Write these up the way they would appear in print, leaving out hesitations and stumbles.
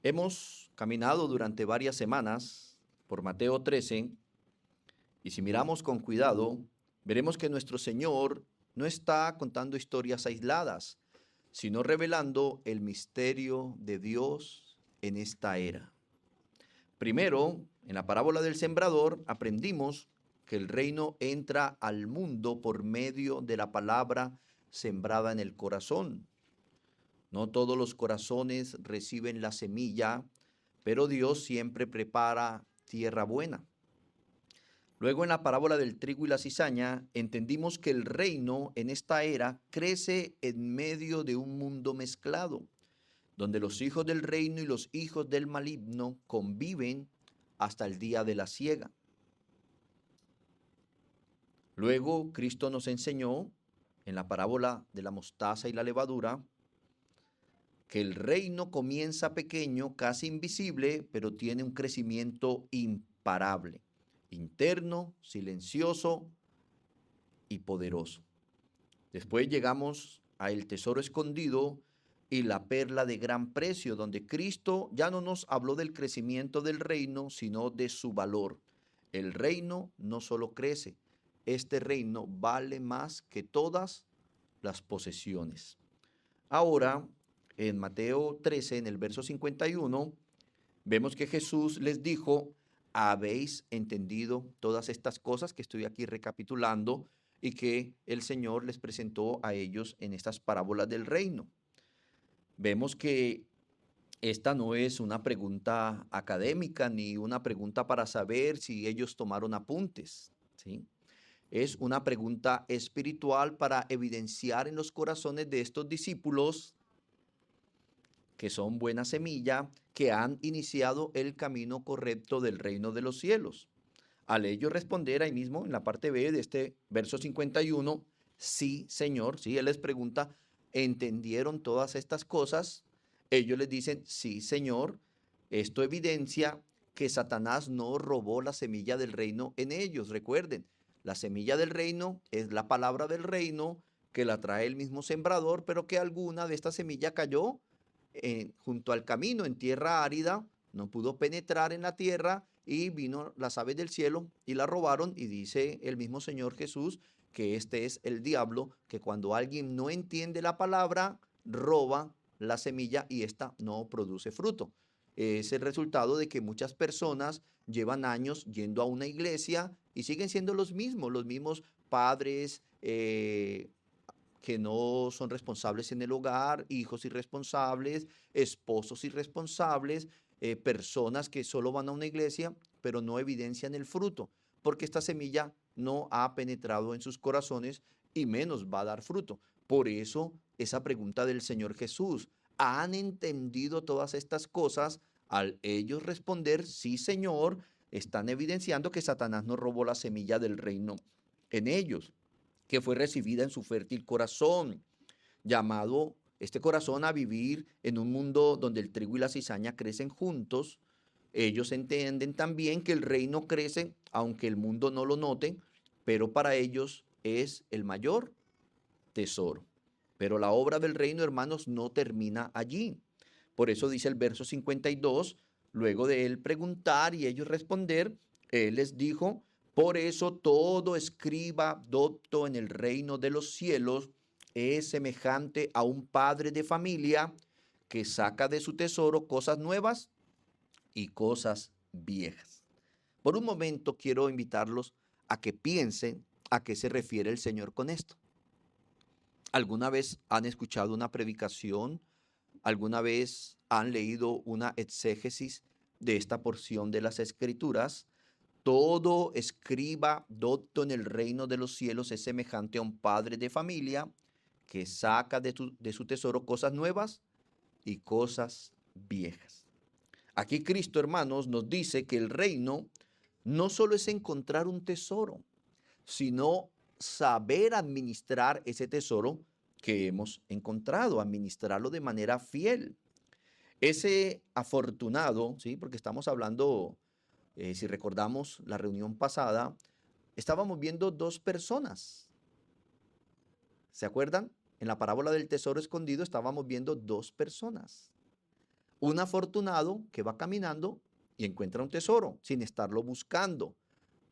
Hemos caminado durante varias semanas por Mateo 13 y si miramos con cuidado, veremos que nuestro Señor no está contando historias aisladas, sino revelando el misterio de Dios en esta era. Primero, en la parábola del sembrador, aprendimos que el reino entra al mundo por medio de la palabra sembrada en el corazón. No todos los corazones reciben la semilla, pero Dios siempre prepara tierra buena. Luego en la parábola del trigo y la cizaña entendimos que el reino en esta era crece en medio de un mundo mezclado, donde los hijos del reino y los hijos del maligno conviven hasta el día de la siega. Luego Cristo nos enseñó en la parábola de la mostaza y la levadura que el reino comienza pequeño, casi invisible, pero tiene un crecimiento imparable, interno, silencioso y poderoso. Después llegamos a el tesoro escondido y la perla de gran precio, donde Cristo ya no nos habló del crecimiento del reino, sino de su valor. El reino no solo crece, este reino vale más que todas las posesiones. Ahora, en Mateo 13, en el verso 51, vemos que Jesús les dijo: ¿habéis entendido todas estas cosas que estoy aquí recapitulando y que el Señor les presentó a ellos en estas parábolas del reino? Vemos que esta no es una pregunta académica ni una pregunta para saber si ellos tomaron apuntes, ¿sí? Es una pregunta espiritual para evidenciar en los corazones de estos discípulos que son buena semilla, que han iniciado el camino correcto del reino de los cielos. Al ellos responder ahí mismo en la parte B de este verso 51, sí, Señor, sí, Él les pregunta, ¿entendieron todas estas cosas? Ellos les dicen, sí, Señor. Esto evidencia que Satanás no robó la semilla del reino en ellos. Recuerden, la semilla del reino es la palabra del reino que la trae el mismo sembrador, pero que alguna de esta semilla cayó junto al camino en tierra árida, no pudo penetrar en la tierra y vino las aves del cielo y la robaron. Y dice el mismo Señor Jesús que este es el diablo, que cuando alguien no entiende la palabra, roba la semilla y ésta no produce fruto. Es el resultado de que muchas personas llevan años yendo a una iglesia y siguen siendo los mismos padres, que no son responsables en el hogar, hijos irresponsables, esposos irresponsables, personas que solo van a una iglesia, pero no evidencian el fruto, porque esta semilla no ha penetrado en sus corazones y menos va a dar fruto. Por eso esa pregunta del Señor Jesús, ¿han entendido todas estas cosas? Al ellos responder, sí, Señor, están evidenciando que Satanás no robó la semilla del reino en ellos, que fue recibida en su fértil corazón, llamado este corazón a vivir en un mundo donde el trigo y la cizaña crecen juntos. Ellos entienden también que el reino crece, aunque el mundo no lo note, pero para ellos es el mayor tesoro. Pero la obra del reino, hermanos, no termina allí. Por eso dice el verso 52, luego de él preguntar y ellos responder, él les dijo: por eso todo escriba docto en el reino de los cielos es semejante a un padre de familia que saca de su tesoro cosas nuevas y cosas viejas. Por un momento quiero invitarlos a que piensen a qué se refiere el Señor con esto. ¿Alguna vez han escuchado una predicación? ¿Alguna vez han leído una exégesis de esta porción de las Escrituras? Todo escriba docto en el reino de los cielos es semejante a un padre de familia que saca de su tesoro cosas nuevas y cosas viejas. Aquí Cristo, hermanos, nos dice que el reino no solo es encontrar un tesoro, sino saber administrar ese tesoro que hemos encontrado, administrarlo de manera fiel. Ese afortunado, ¿sí? Porque estamos hablando, si recordamos la reunión pasada, estábamos viendo dos personas. ¿Se acuerdan? En la parábola del tesoro escondido estábamos viendo dos personas. Un afortunado que va caminando y encuentra un tesoro sin estarlo buscando.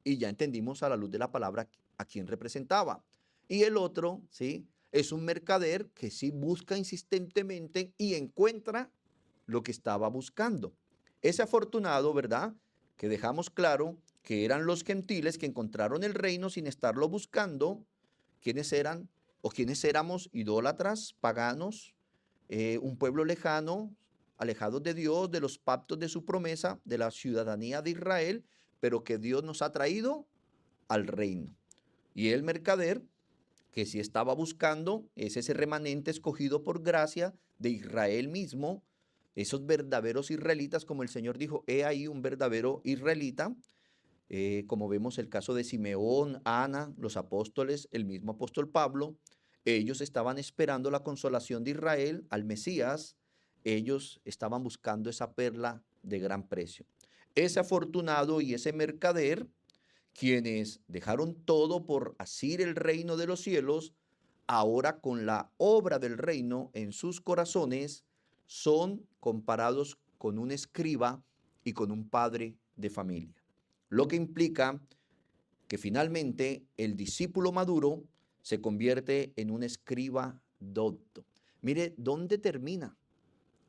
Y ya entendimos a la luz de la palabra a quién representaba. Y el otro, ¿sí? Es un mercader que sí busca insistentemente y encuentra lo que estaba buscando. Ese afortunado, ¿verdad? Que dejamos claro que eran los gentiles que encontraron el reino sin estarlo buscando. ¿Quiénes eran o quiénes éramos? Idólatras, paganos, un pueblo lejano, alejados de Dios, de los pactos de su promesa, de la ciudadanía de Israel, pero que Dios nos ha traído al reino. Y el mercader, que sí estaba buscando, es ese remanente escogido por gracia de Israel mismo, esos verdaderos israelitas, como el Señor dijo, he ahí un verdadero israelita, como vemos el caso de Simeón, Ana, los apóstoles, el mismo apóstol Pablo. Ellos estaban esperando la consolación de Israel, al Mesías. Ellos estaban buscando esa perla de gran precio. Ese afortunado y ese mercader, quienes dejaron todo por asir el reino de los cielos, ahora con la obra del reino en sus corazones, son comparados con un escriba y con un padre de familia. Lo que implica que finalmente el discípulo maduro se convierte en un escriba docto. Mire, ¿dónde termina?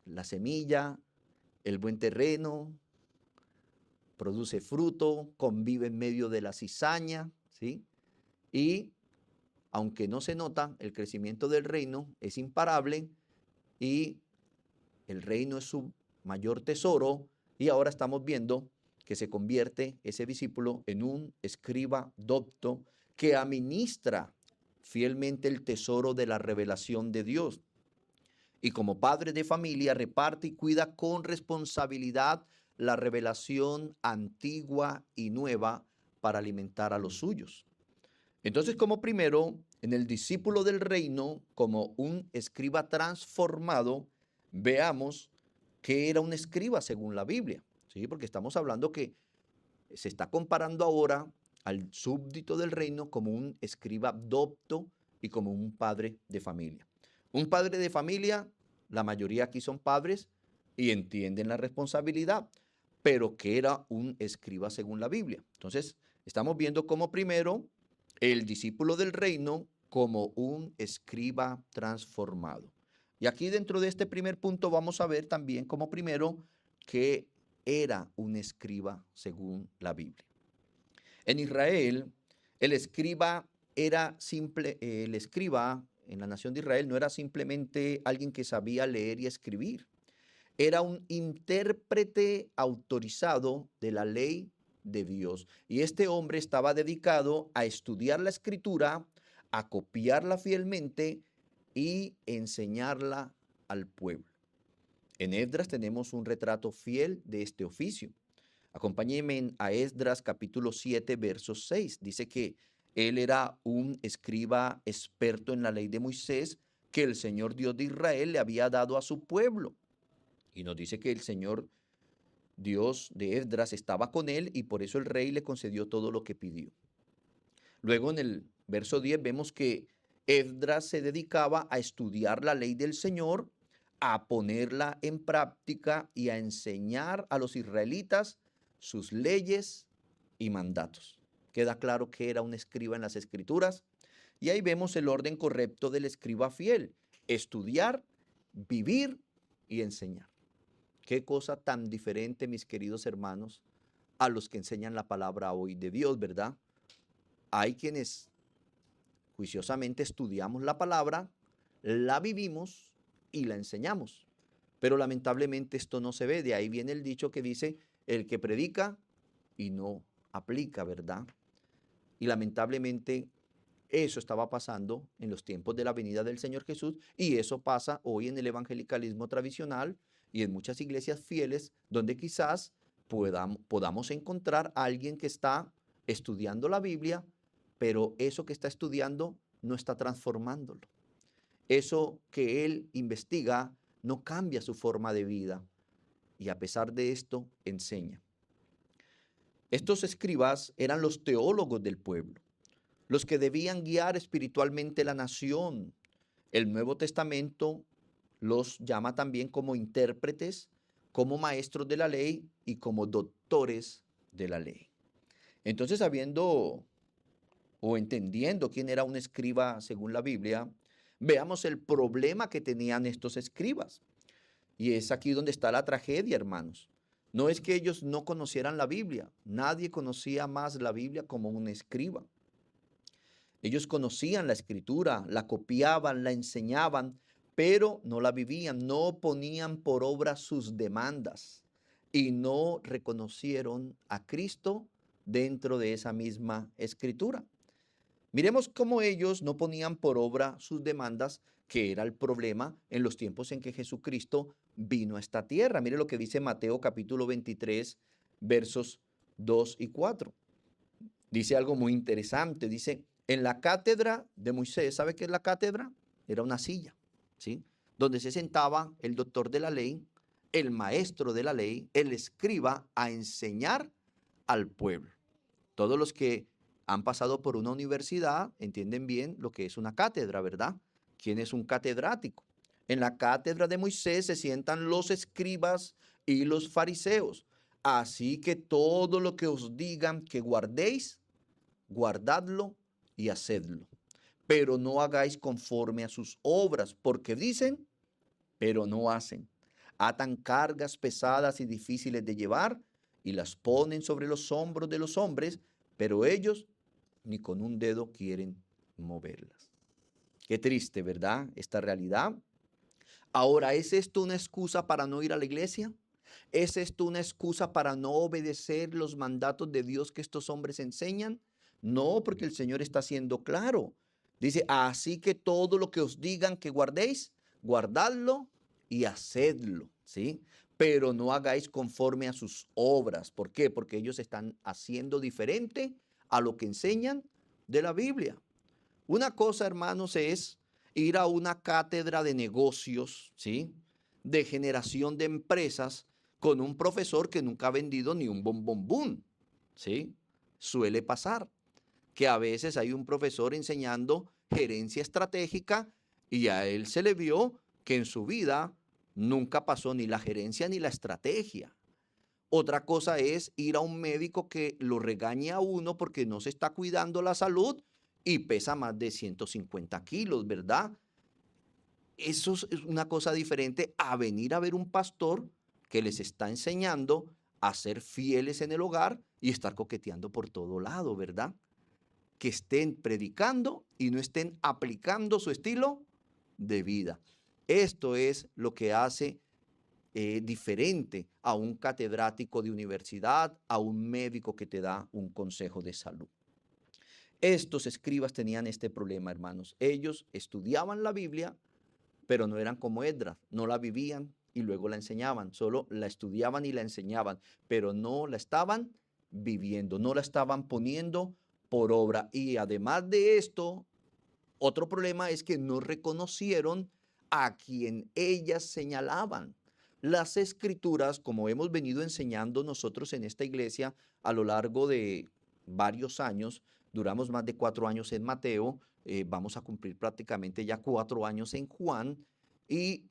La semilla, el buen terreno, produce fruto, convive en medio de la cizaña, ¿sí? Y aunque no se nota, el crecimiento del reino es imparable y el reino es su mayor tesoro, y ahora estamos viendo que se convierte ese discípulo en un escriba docto que administra fielmente el tesoro de la revelación de Dios. Y como padre de familia reparte y cuida con responsabilidad la revelación antigua y nueva para alimentar a los suyos. Entonces, como primero, en el discípulo del reino, como un escriba transformado, veamos qué era un escriba según la Biblia, ¿sí? Porque estamos hablando que se está comparando ahora al súbdito del reino como un escriba docto y como un padre de familia. Un padre de familia, la mayoría aquí son padres y entienden la responsabilidad, pero que era un escriba según la Biblia. Entonces, estamos viendo como primero el discípulo del reino como un escriba transformado. Y aquí dentro de este primer punto vamos a ver también como primero que era un escriba según la Biblia. En Israel, el escriba era simple, el escriba en la nación de Israel no era simplemente alguien que sabía leer y escribir, era un intérprete autorizado de la ley de Dios. Y este hombre estaba dedicado a estudiar la escritura, a copiarla fielmente y enseñarla al pueblo. En Esdras tenemos un retrato fiel de este oficio. Acompáñenme a Esdras capítulo 7, verso 6. Dice que él era un escriba experto en la ley de Moisés que el Señor Dios de Israel le había dado a su pueblo. Y nos dice que el Señor Dios de Esdras estaba con él y por eso el rey le concedió todo lo que pidió. Luego en el verso 10 vemos que Esdras se dedicaba a estudiar la ley del Señor, a ponerla en práctica y a enseñar a los israelitas sus leyes y mandatos. Queda claro que era un escriba en las escrituras y ahí vemos el orden correcto del escriba fiel: estudiar, vivir y enseñar. Qué cosa tan diferente, mis queridos hermanos, a los que enseñan la palabra hoy de Dios, ¿verdad? Hay quienes juiciosamente estudiamos la palabra, la vivimos y la enseñamos. Pero lamentablemente esto no se ve. De ahí viene el dicho que dice, el que predica y no aplica, ¿verdad? Y lamentablemente eso estaba pasando en los tiempos de la venida del Señor Jesús y eso pasa hoy en el evangelicalismo tradicional y en muchas iglesias fieles donde quizás podamos encontrar a alguien que está estudiando la Biblia, pero eso que está estudiando no está transformándolo. Eso que él investiga no cambia su forma de vida y a pesar de esto enseña. Estos escribas eran los teólogos del pueblo, los que debían guiar espiritualmente la nación. El Nuevo Testamento los llama también como intérpretes como maestros de la ley y como doctores de la ley. Entonces, sabiendo o entendiendo quién era un escriba según la Biblia, veamos el problema que tenían estos escribas. Y es aquí donde está la tragedia, hermanos. No es que ellos no conocieran la Biblia. Nadie conocía más la Biblia como un escriba. Ellos conocían la escritura, la copiaban, la enseñaban, pero no la vivían, no ponían por obra sus demandas y no reconocieron a Cristo dentro de esa misma escritura. Miremos cómo ellos no ponían por obra sus demandas, que era el problema en los tiempos en que Jesucristo vino a esta tierra. Mire lo que dice Mateo capítulo 23, versos 2 y 4. Dice algo muy interesante. Dice, en la cátedra de Moisés, ¿sabe qué es la cátedra? Era una silla, ¿sí? Donde se sentaba el doctor de la ley, el maestro de la ley, el escriba, a enseñar al pueblo. Todos los que han pasado por una universidad entienden bien lo que es una cátedra, ¿verdad? ¿Quién es un catedrático? En la cátedra de Moisés se sientan los escribas y los fariseos. Así que todo lo que os digan que guardéis, guardadlo y hacedlo. Pero no hagáis conforme a sus obras, porque dicen, pero no hacen. Atan cargas pesadas y difíciles de llevar y las ponen sobre los hombros de los hombres, pero ellos ni con un dedo quieren moverlas. Qué triste, ¿verdad? Esta realidad. Ahora, ¿es esto una excusa para no ir a la iglesia? ¿Es esto una excusa para no obedecer los mandatos de Dios que estos hombres enseñan? No, porque el Señor está siendo claro. Dice, así que todo lo que os digan que guardéis, guardadlo y hacedlo, ¿sí? Pero no hagáis conforme a sus obras. ¿Por qué? Porque ellos están haciendo diferente a lo que enseñan de la Biblia. Una cosa, hermanos, es ir a una cátedra de negocios, ¿sí? De generación de empresas con un profesor que nunca ha vendido ni un bombombón, ¿sí? Suele pasar que a veces hay un profesor enseñando gerencia estratégica y a él se le vio que en su vida nunca pasó ni la gerencia ni la estrategia. Otra cosa es ir a un médico que lo regañe a uno porque no se está cuidando la salud y pesa más de 150 kilos, ¿verdad? Eso es una cosa diferente a venir a ver un pastor que les está enseñando a ser fieles en el hogar y estar coqueteando por todo lado, ¿verdad? Que estén predicando y no estén aplicando su estilo de vida. Esto es lo que hace diferente a un catedrático de universidad, a un médico que te da un consejo de salud. Estos escribas tenían este problema, hermanos. Ellos estudiaban la Biblia, pero no eran como Esdras, no la vivían y luego la enseñaban, solo la estudiaban y la enseñaban, pero no la estaban viviendo, no la estaban poniendo por obra. Y además de esto, otro problema es que no reconocieron a quien ellas señalaban. Las escrituras, como hemos venido enseñando nosotros en esta iglesia a lo largo de varios años, duramos más de 4 años en Mateo, vamos a cumplir prácticamente ya 4 años en Juan y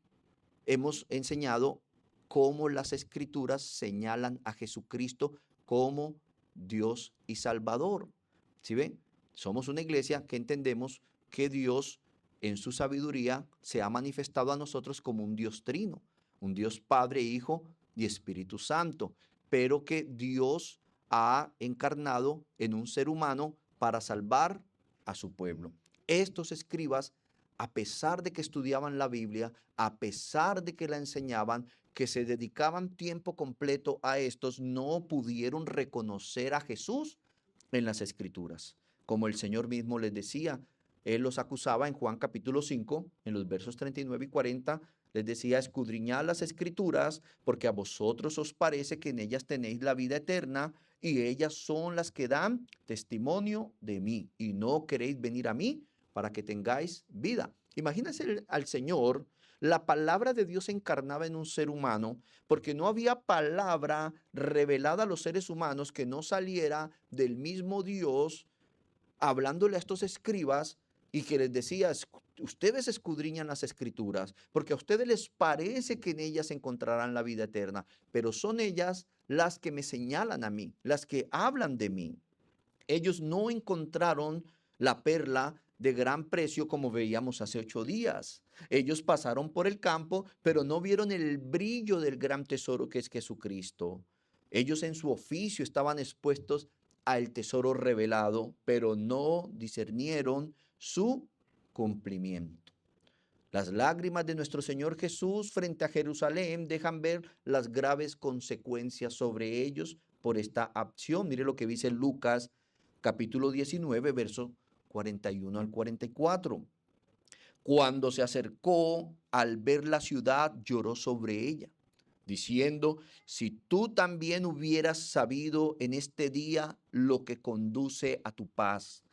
hemos enseñado cómo las escrituras señalan a Jesucristo como Dios y Salvador. ¿Sí ven? Somos una iglesia que entendemos que Dios en su sabiduría se ha manifestado a nosotros como un Dios trino, un Dios Padre, Hijo y Espíritu Santo, pero que Dios ha encarnado en un ser humano para salvar a su pueblo. Estos escribas, a pesar de que estudiaban la Biblia, a pesar de que la enseñaban, que se dedicaban tiempo completo a estos, no pudieron reconocer a Jesús en las escrituras. Como el Señor mismo les decía, Él los acusaba en Juan capítulo 5, en los versos 39 y 40, les decía, escudriñad las escrituras, porque a vosotros os parece que en ellas tenéis la vida eterna, y ellas son las que dan testimonio de mí, y no queréis venir a mí para que tengáis vida. Imagínense al Señor, la palabra de Dios se encarnaba en un ser humano, porque no había palabra revelada a los seres humanos que no saliera del mismo Dios, hablándole a estos escribas y que les decía, ustedes escudriñan las escrituras porque a ustedes les parece que en ellas encontrarán la vida eterna, pero son ellas las que me señalan a mí, las que hablan de mí. Ellos no encontraron la perla de gran precio como veíamos hace 8 días. Ellos pasaron por el campo, pero no vieron el brillo del gran tesoro que es Jesucristo. Ellos en su oficio estaban expuestos al tesoro revelado, pero no discernieron su cumplimiento. Las lágrimas de nuestro Señor Jesús frente a Jerusalén dejan ver las graves consecuencias sobre ellos por esta acción. Mire lo que dice Lucas capítulo 19, versos 41 al 44. Cuando se acercó, al ver la ciudad, lloró sobre ella, diciendo: si tú también hubieras sabido en este día lo que conduce a tu paz,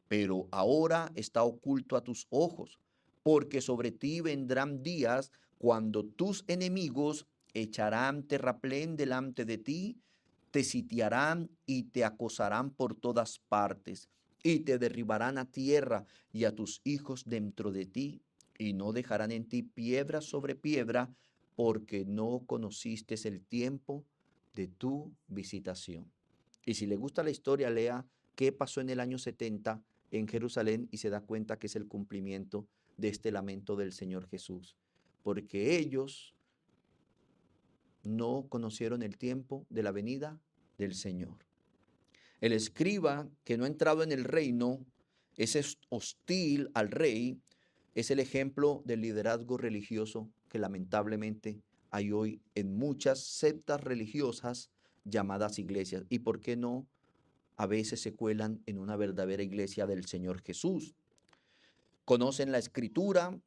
pero ahora está oculto a tus ojos, porque sobre ti vendrán días cuando tus enemigos echarán terraplén delante de ti, te sitiarán y te acosarán por todas partes, y te derribarán a tierra y a tus hijos dentro de ti, y no dejarán en ti piedra sobre piedra, porque no conociste el tiempo de tu visitación. Y si le gusta la historia, lea qué pasó en el año 70 en Jerusalén y se da cuenta que es el cumplimiento de este lamento del Señor Jesús, porque ellos no conocieron el tiempo de la venida del Señor. El escriba que no ha entrado en el reino, es hostil al rey, es el ejemplo del liderazgo religioso que lamentablemente hay hoy en muchas sectas religiosas llamadas iglesias. ¿Y por qué no? A veces se cuelan en una verdadera iglesia del Señor Jesús. Conocen la escritura,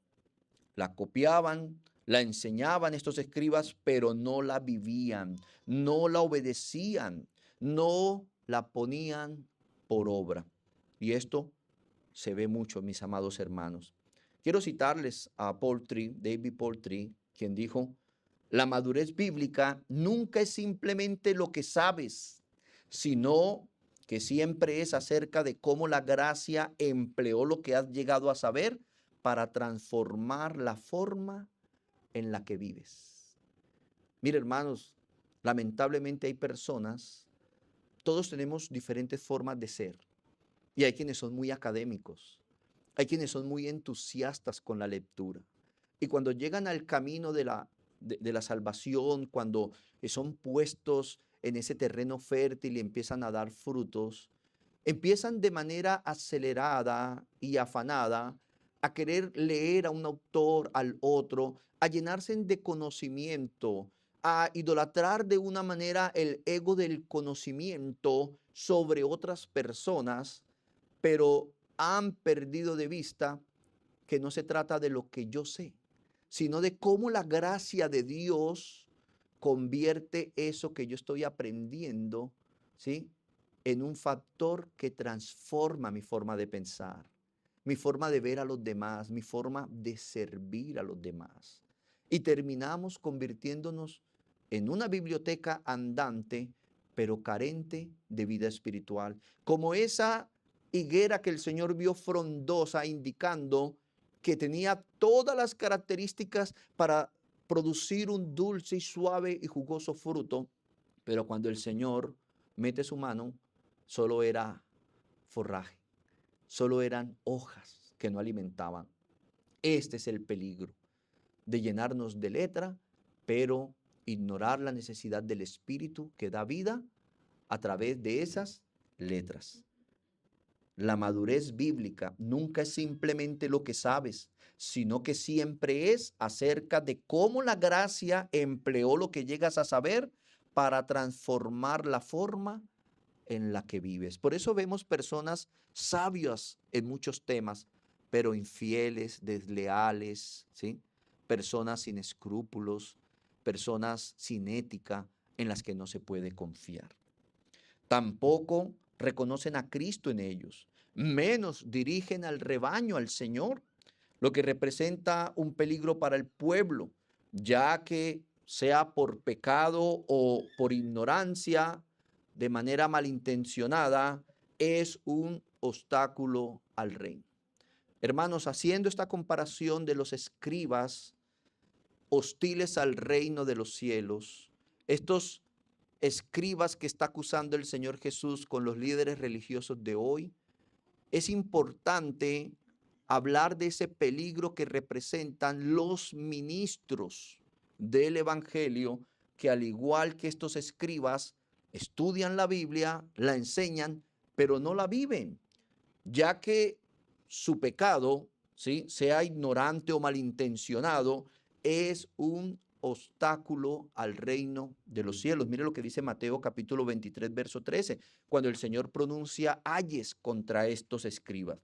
la copiaban, la enseñaban estos escribas, pero no la vivían, no la obedecían, no la ponían por obra. Y esto se ve mucho, mis amados hermanos. Quiero citarles a David Poultry, quien dijo: la madurez bíblica nunca es simplemente lo que sabes, sino que siempre es acerca de cómo la gracia empleó lo que has llegado a saber para transformar la forma en la que vives. Mire, hermanos, lamentablemente hay personas, todos tenemos diferentes formas de ser, y hay quienes son muy académicos, hay quienes son muy entusiastas con la lectura, y cuando llegan al camino de la salvación, cuando son puestos en ese terreno fértil y empiezan a dar frutos, empiezan de manera acelerada y afanada a querer leer a un autor, al otro, a llenarse de conocimiento, a idolatrar de una manera el ego del conocimiento sobre otras personas, pero han perdido de vista que no se trata de lo que yo sé, sino de cómo la gracia de Dios convierte eso que yo estoy aprendiendo, ¿sí?, en un factor que transforma mi forma de pensar, mi forma de ver a los demás, mi forma de servir a los demás. Y terminamos convirtiéndonos en una biblioteca andante, pero carente de vida espiritual, como esa higuera que el Señor vio frondosa, indicando que tenía todas las características para producir un dulce y suave y jugoso fruto, pero cuando el Señor mete su mano, solo era forraje, solo eran hojas que no alimentaban. Este es el peligro de llenarnos de letra, pero ignorar la necesidad del Espíritu que da vida a través de esas letras. La madurez bíblica nunca es simplemente lo que sabes, sino que siempre es acerca de cómo la gracia empleó lo que llegas a saber para transformar la forma en la que vives. Por eso vemos personas sabias en muchos temas, pero infieles, desleales, ¿sí? Personas sin escrúpulos, personas sin ética en las que no se puede confiar. Tampoco reconocen a Cristo en ellos, menos dirigen al rebaño, al Señor, lo que representa un peligro para el pueblo, ya que sea por pecado o por ignorancia, de manera malintencionada, es un obstáculo al reino. Hermanos, haciendo esta comparación de los escribas hostiles al reino de los cielos, estos escribas que está acusando el Señor Jesús con los líderes religiosos de hoy, es importante hablar de ese peligro que representan los ministros del Evangelio, que al igual que estos escribas, estudian la Biblia, la enseñan, pero no la viven, ya que su pecado, ¿sí?, sea ignorante o malintencionado, es un obstáculo al reino de los cielos. Mire lo que dice Mateo capítulo 23, verso 13, cuando el Señor pronuncia ayes contra estos escribas.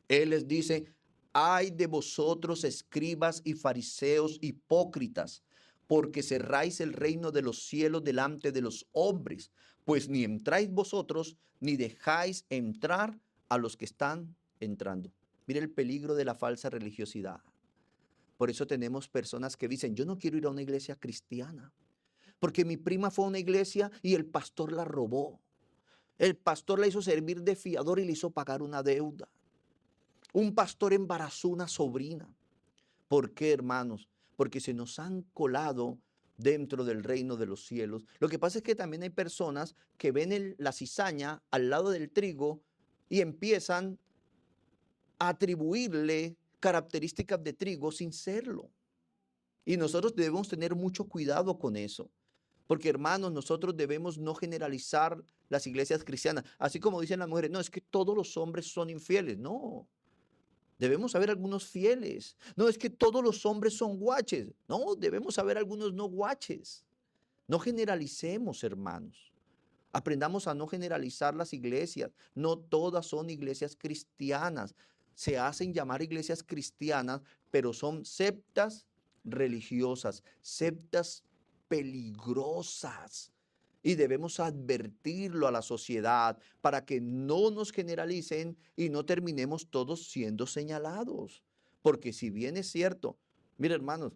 Él les dice: ay de vosotros, escribas y fariseos hipócritas, porque cerráis el reino de los cielos delante de los hombres, pues ni entráis vosotros, ni dejáis entrar a los que están entrando. Mire el peligro de la falsa religiosidad. Por eso tenemos personas que dicen: yo no quiero ir a una iglesia cristiana, porque mi prima fue a una iglesia y el pastor la robó. El pastor la hizo servir de fiador y le hizo pagar una deuda. Un pastor embarazó una sobrina. ¿Por qué, hermanos? Porque se nos han colado dentro del reino de los cielos. Lo que pasa es que también hay personas que ven la cizaña al lado del trigo y empiezan a atribuirle características de trigo sin serlo. Y nosotros debemos tener mucho cuidado con eso. Porque, hermanos, nosotros debemos no generalizar las iglesias cristianas. Así como dicen las mujeres: no, es que todos los hombres son infieles. No. Debemos saber algunos fieles. No, es que todos los hombres son guaches. No, debemos saber algunos no guaches. No generalicemos, hermanos. Aprendamos a no generalizar las iglesias. No todas son iglesias cristianas. Se hacen llamar iglesias cristianas, pero son sectas religiosas, sectas peligrosas. Y debemos advertirlo a la sociedad para que no nos generalicen y no terminemos todos siendo señalados. Porque si bien es cierto, mire, hermanos,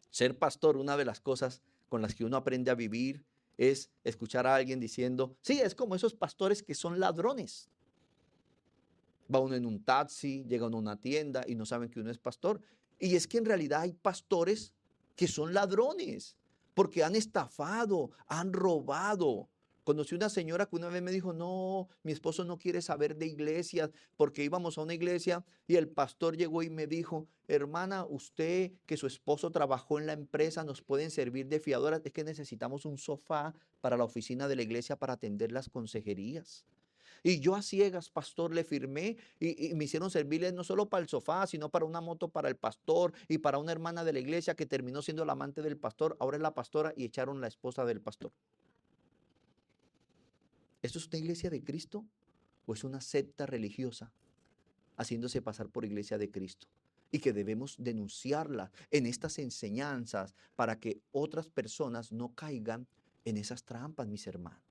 ser pastor, una de las cosas con las que uno aprende a vivir es escuchar a alguien diciendo: sí, es como esos pastores que son ladrones. Va uno en un taxi, llega uno a una tienda y no saben que uno es pastor. Y es que en realidad hay pastores que son ladrones, porque han estafado, han robado. Conocí una señora que una vez me dijo: no, mi esposo no quiere saber de iglesias, porque íbamos a una iglesia y el pastor llegó y me dijo: hermana, usted que su esposo trabajó en la empresa, nos pueden servir de fiadora, es que necesitamos un sofá para la oficina de la iglesia para atender las consejerías. Y yo a ciegas, pastor, le firmé y me hicieron servirle no solo para el sofá, sino para una moto para el pastor y para una hermana de la iglesia que terminó siendo la amante del pastor, ahora es la pastora, y echaron la esposa del pastor. ¿Esto es una iglesia de Cristo o es una secta religiosa haciéndose pasar por iglesia de Cristo? Y que debemos denunciarla en estas enseñanzas para que otras personas no caigan en esas trampas, mis hermanos.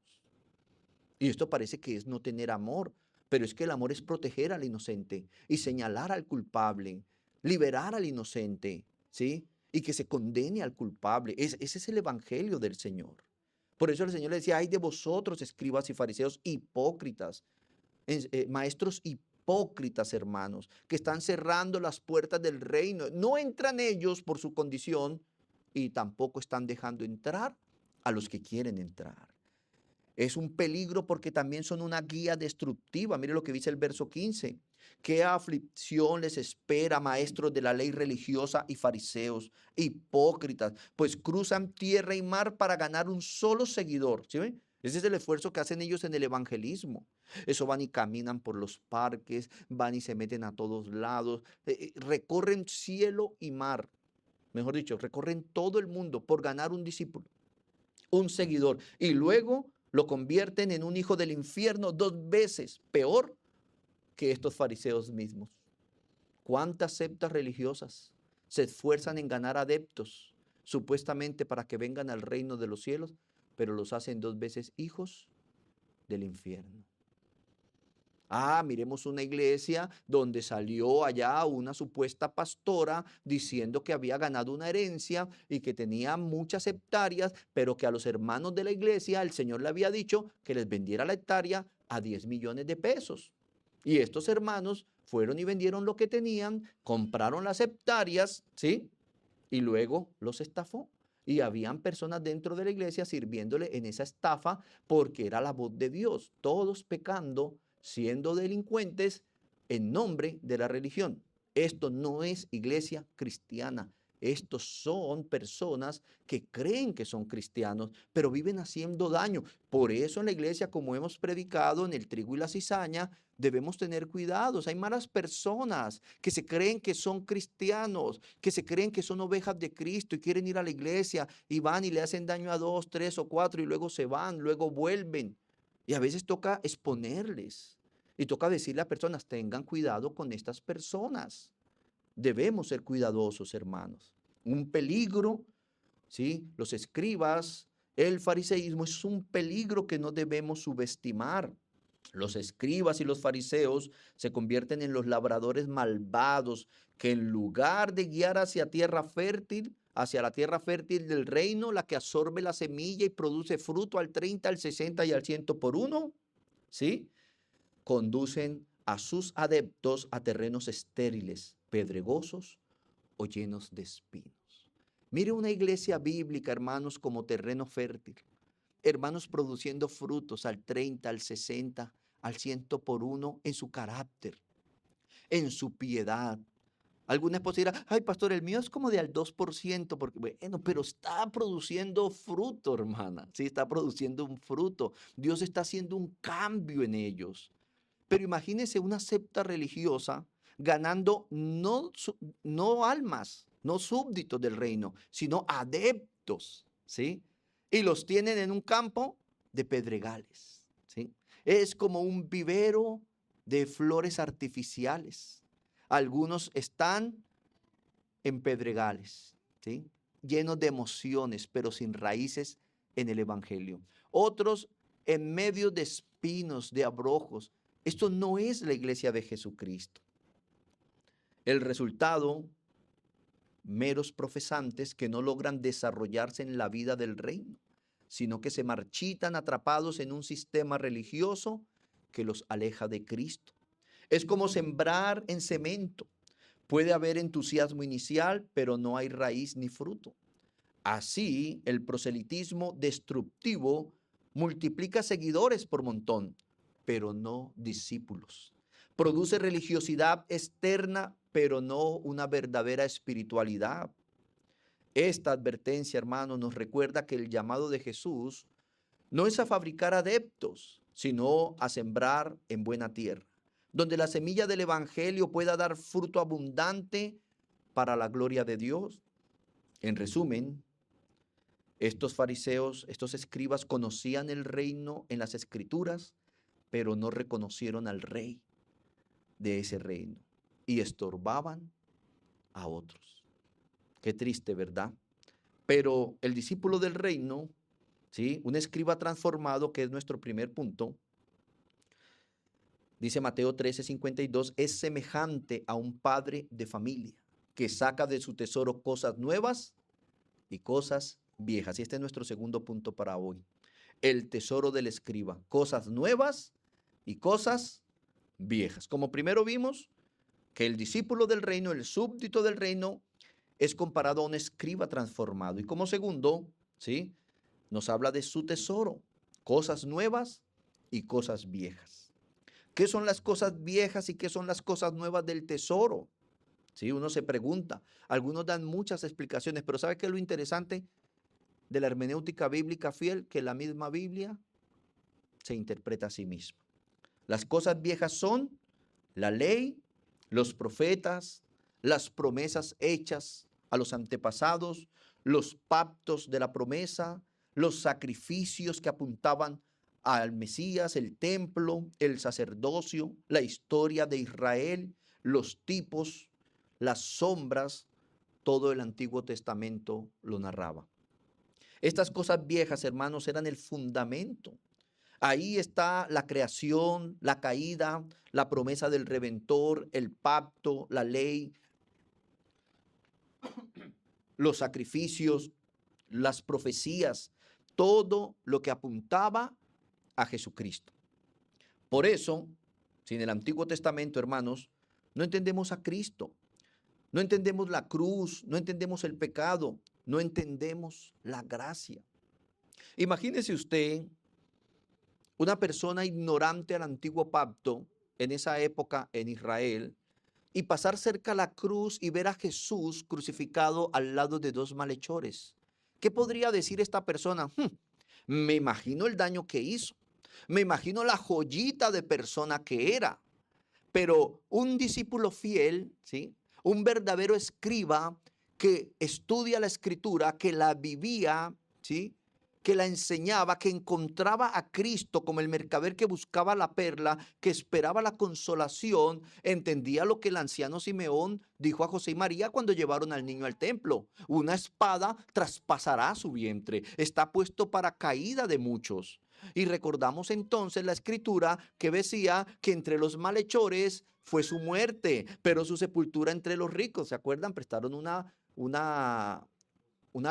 Y esto parece que es no tener amor, pero es que el amor es proteger al inocente y señalar al culpable, liberar al inocente, ¿sí? Y que se condene al culpable. Ese es el evangelio del Señor. Por eso el Señor le decía: ay de vosotros, escribas y fariseos hipócritas, maestros hipócritas, hermanos, que están cerrando las puertas del reino. No entran ellos por su condición y tampoco están dejando entrar a los que quieren entrar. Es un peligro porque también son una guía destructiva. Mire lo que dice el verso 15. ¿Qué aflicción les espera, maestros de la ley religiosa y fariseos, hipócritas? Pues cruzan tierra y mar para ganar un solo seguidor. ¿Sí ven? Ese es el esfuerzo que hacen ellos en el evangelismo. Eso van y caminan por los parques, van y se meten a todos lados, recorren cielo y mar. Mejor dicho, recorren todo el mundo por ganar un discípulo, un seguidor, y luego lo convierten en un hijo del infierno 2 veces peor que estos fariseos mismos. ¿Cuántas sectas religiosas se esfuerzan en ganar adeptos supuestamente para que vengan al reino de los cielos, pero los hacen 2 veces hijos del infierno? Miremos una iglesia donde salió allá una supuesta pastora diciendo que había ganado una herencia y que tenía muchas hectáreas, pero que a los hermanos de la iglesia el Señor le había dicho que les vendiera la hectárea a 10 millones de pesos. Y estos hermanos fueron y vendieron lo que tenían, compraron las hectáreas, ¿sí? Y luego los estafó. Y habían personas dentro de la iglesia sirviéndole en esa estafa porque era la voz de Dios, todos pecando, siendo delincuentes en nombre de la religión. Esto no es iglesia cristiana. Estos son personas que creen que son cristianos, pero viven haciendo daño. Por eso en la iglesia, como hemos predicado en el trigo y la cizaña, debemos tener cuidados. Hay malas personas que se creen que son cristianos, que se creen que son ovejas de Cristo y quieren ir a la iglesia y van y le hacen daño a 2, 3 o 4 y luego se van, luego vuelven. Y a veces toca exponerles y toca decirle a personas, tengan cuidado con estas personas. Debemos ser cuidadosos, hermanos. Un peligro, ¿sí? Los escribas, el fariseísmo es un peligro que no debemos subestimar. Los escribas y los fariseos se convierten en los labradores malvados que en lugar de guiar hacia la tierra fértil del reino, la que absorbe la semilla y produce fruto al 30, al 60 y al 100 por uno, ¿sí? Conducen a sus adeptos a terrenos estériles, pedregosos o llenos de espinos. Mire una iglesia bíblica, hermanos, como terreno fértil. Hermanos produciendo frutos al 30, al 60, al 100 por uno en su carácter, en su piedad. Alguna esposa dirá, ay pastor, el mío es como de al 2%, porque bueno, pero está produciendo fruto, hermana. Sí, está produciendo un fruto. Dios está haciendo un cambio en ellos. Pero imagínense una secta religiosa ganando no almas, no súbditos del reino, sino adeptos, ¿sí? Y los tienen en un campo de pedregales, ¿sí? Es como un vivero de flores artificiales. Algunos están en pedregales, ¿sí? Llenos de emociones, pero sin raíces en el evangelio. Otros en medio de espinos, de abrojos. Esto no es la iglesia de Jesucristo. El resultado, meros profesantes que no logran desarrollarse en la vida del reino, sino que se marchitan atrapados en un sistema religioso que los aleja de Cristo. Es como sembrar en cemento. Puede haber entusiasmo inicial, pero no hay raíz ni fruto. Así, el proselitismo destructivo multiplica seguidores por montón, pero no discípulos. Produce religiosidad externa, pero no una verdadera espiritualidad. Esta advertencia, hermano, nos recuerda que el llamado de Jesús no es a fabricar adeptos, sino a sembrar en buena tierra, donde la semilla del evangelio pueda dar fruto abundante para la gloria de Dios. En resumen, estos fariseos, estos escribas conocían el reino en las escrituras, pero no reconocieron al rey de ese reino y estorbaban a otros. Qué triste, ¿verdad? Pero el discípulo del reino, ¿sí? Un escriba transformado, que es nuestro primer punto, dice Mateo 13:52, es semejante a un padre de familia que saca de su tesoro cosas nuevas y cosas viejas. Y este es nuestro segundo punto para hoy. El tesoro del escriba, cosas nuevas y cosas viejas. Como primero vimos que el discípulo del reino, el súbdito del reino, es comparado a un escriba transformado. Y como segundo, ¿sí? Nos habla de su tesoro, cosas nuevas y cosas viejas. ¿Qué son las cosas viejas y qué son las cosas nuevas del tesoro? ¿Sí? Uno se pregunta. Algunos dan muchas explicaciones, pero ¿sabe qué es lo interesante de la hermenéutica bíblica fiel? Que la misma Biblia se interpreta a sí misma. Las cosas viejas son la ley, los profetas, las promesas hechas a los antepasados, los pactos de la promesa, los sacrificios que apuntaban al Mesías, el templo, el sacerdocio, la historia de Israel, los tipos, las sombras, todo el Antiguo Testamento lo narraba. Estas cosas viejas, hermanos, eran el fundamento. Ahí está la creación, la caída, la promesa del Redentor, el pacto, la ley, los sacrificios, las profecías, todo lo que apuntaba a Jesucristo. Por eso, si en el Antiguo Testamento, hermanos, no entendemos a Cristo, no entendemos la cruz, no entendemos el pecado, no entendemos la gracia. Imagínese usted una persona ignorante al antiguo pacto en esa época en Israel y pasar cerca a la cruz y ver a Jesús crucificado al lado de dos malhechores. ¿Qué podría decir esta persona? Me imagino el daño que hizo, me imagino la joyita de persona que era, pero un discípulo fiel, ¿sí? Un verdadero escriba que estudia la escritura, que la vivía, ¿sí? Que la enseñaba, que encontraba a Cristo como el mercader que buscaba la perla, que esperaba la consolación, entendía lo que el anciano Simeón dijo a José y María cuando llevaron al niño al templo. Una espada traspasará su vientre, está puesto para caída de muchos. Y recordamos entonces la escritura que decía que entre los malhechores fue su muerte, pero su sepultura entre los ricos. ¿Se acuerdan? Prestaron una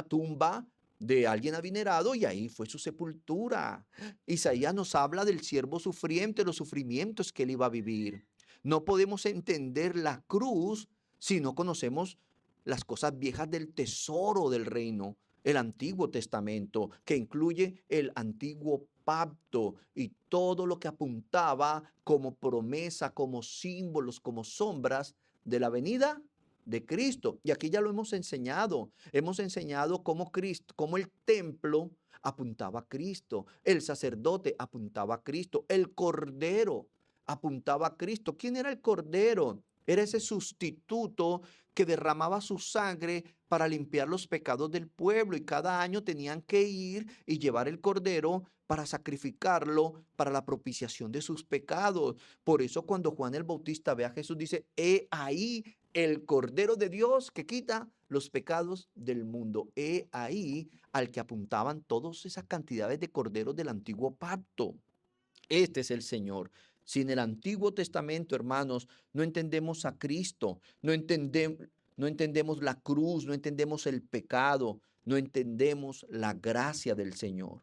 tumba de alguien adinerado y ahí fue su sepultura. Isaías nos habla del siervo sufriente, los sufrimientos que él iba a vivir. No podemos entender la cruz si no conocemos las cosas viejas del tesoro del reino, el Antiguo Testamento, que incluye el antiguo pacto y todo lo que apuntaba como promesa, como símbolos, como sombras de la venida de Cristo. Y aquí ya lo hemos enseñado. Hemos enseñado cómo Cristo, cómo el templo apuntaba a Cristo, el sacerdote apuntaba a Cristo, el cordero apuntaba a Cristo. ¿Quién era el cordero? Era ese sustituto que derramaba su sangre para limpiar los pecados del pueblo y cada año tenían que ir y llevar el cordero para sacrificarlo para la propiciación de sus pecados. Por eso cuando Juan el Bautista ve a Jesús dice, he ahí el Cordero de Dios que quita los pecados del mundo. He ahí al que apuntaban todas esas cantidades de corderos del antiguo pacto. Este es el Señor. Sin el Antiguo Testamento, hermanos, no entendemos a Cristo, no entendemos la cruz, no entendemos el pecado, no entendemos la gracia del Señor.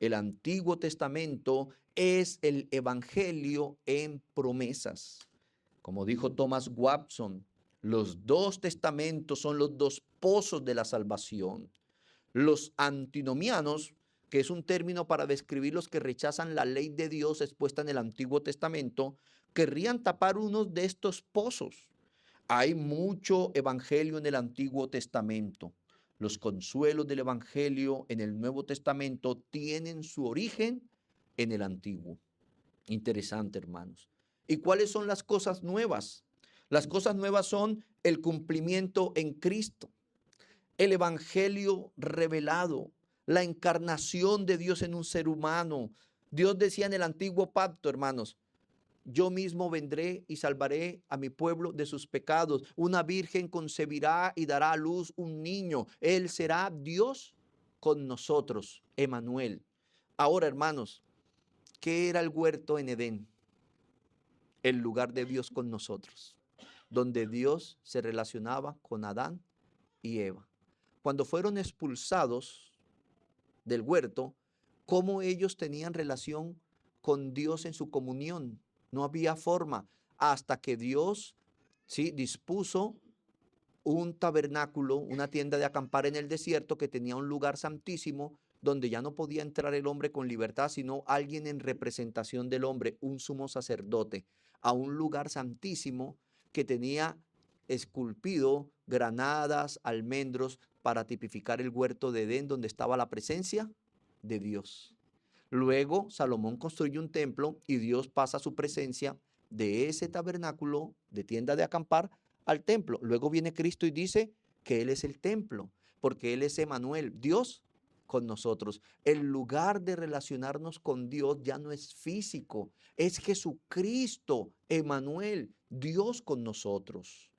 El Antiguo Testamento es el Evangelio en promesas. Como dijo Thomas Watson, los dos testamentos son los dos pozos de la salvación. Los antinomianos, que es un término para describir los que rechazan la ley de Dios expuesta en el Antiguo Testamento, querrían tapar uno de estos pozos. Hay mucho evangelio en el Antiguo Testamento. Los consuelos del evangelio en el Nuevo Testamento tienen su origen en el Antiguo. Interesante, hermanos. ¿Y cuáles son las cosas nuevas? Las cosas nuevas son el cumplimiento en Cristo, el evangelio revelado, la encarnación de Dios en un ser humano. Dios decía en el antiguo pacto, hermanos, yo mismo vendré y salvaré a mi pueblo de sus pecados. Una virgen concebirá y dará a luz un niño. Él será Dios con nosotros, Emmanuel. Ahora, hermanos, ¿qué era el huerto en Edén? El lugar de Dios con nosotros, donde Dios se relacionaba con Adán y Eva. Cuando fueron expulsados del huerto, ¿cómo ellos tenían relación con Dios en su comunión? No había forma hasta que Dios, ¿sí?, dispuso un tabernáculo, una tienda de acampar en el desierto que tenía un lugar santísimo donde ya no podía entrar el hombre con libertad, sino alguien en representación del hombre, un sumo sacerdote, a un lugar santísimo que tenía esculpido granadas, almendros, para tipificar el huerto de Edén donde estaba la presencia de Dios. Luego Salomón construye un templo y Dios pasa su presencia de ese tabernáculo, de tienda de acampar, al templo. Luego viene Cristo y dice que Él es el templo, porque Él es Emmanuel, Dios con nosotros. El lugar de relacionarnos con Dios ya no es físico, es Jesucristo, Emmanuel, Dios con nosotros.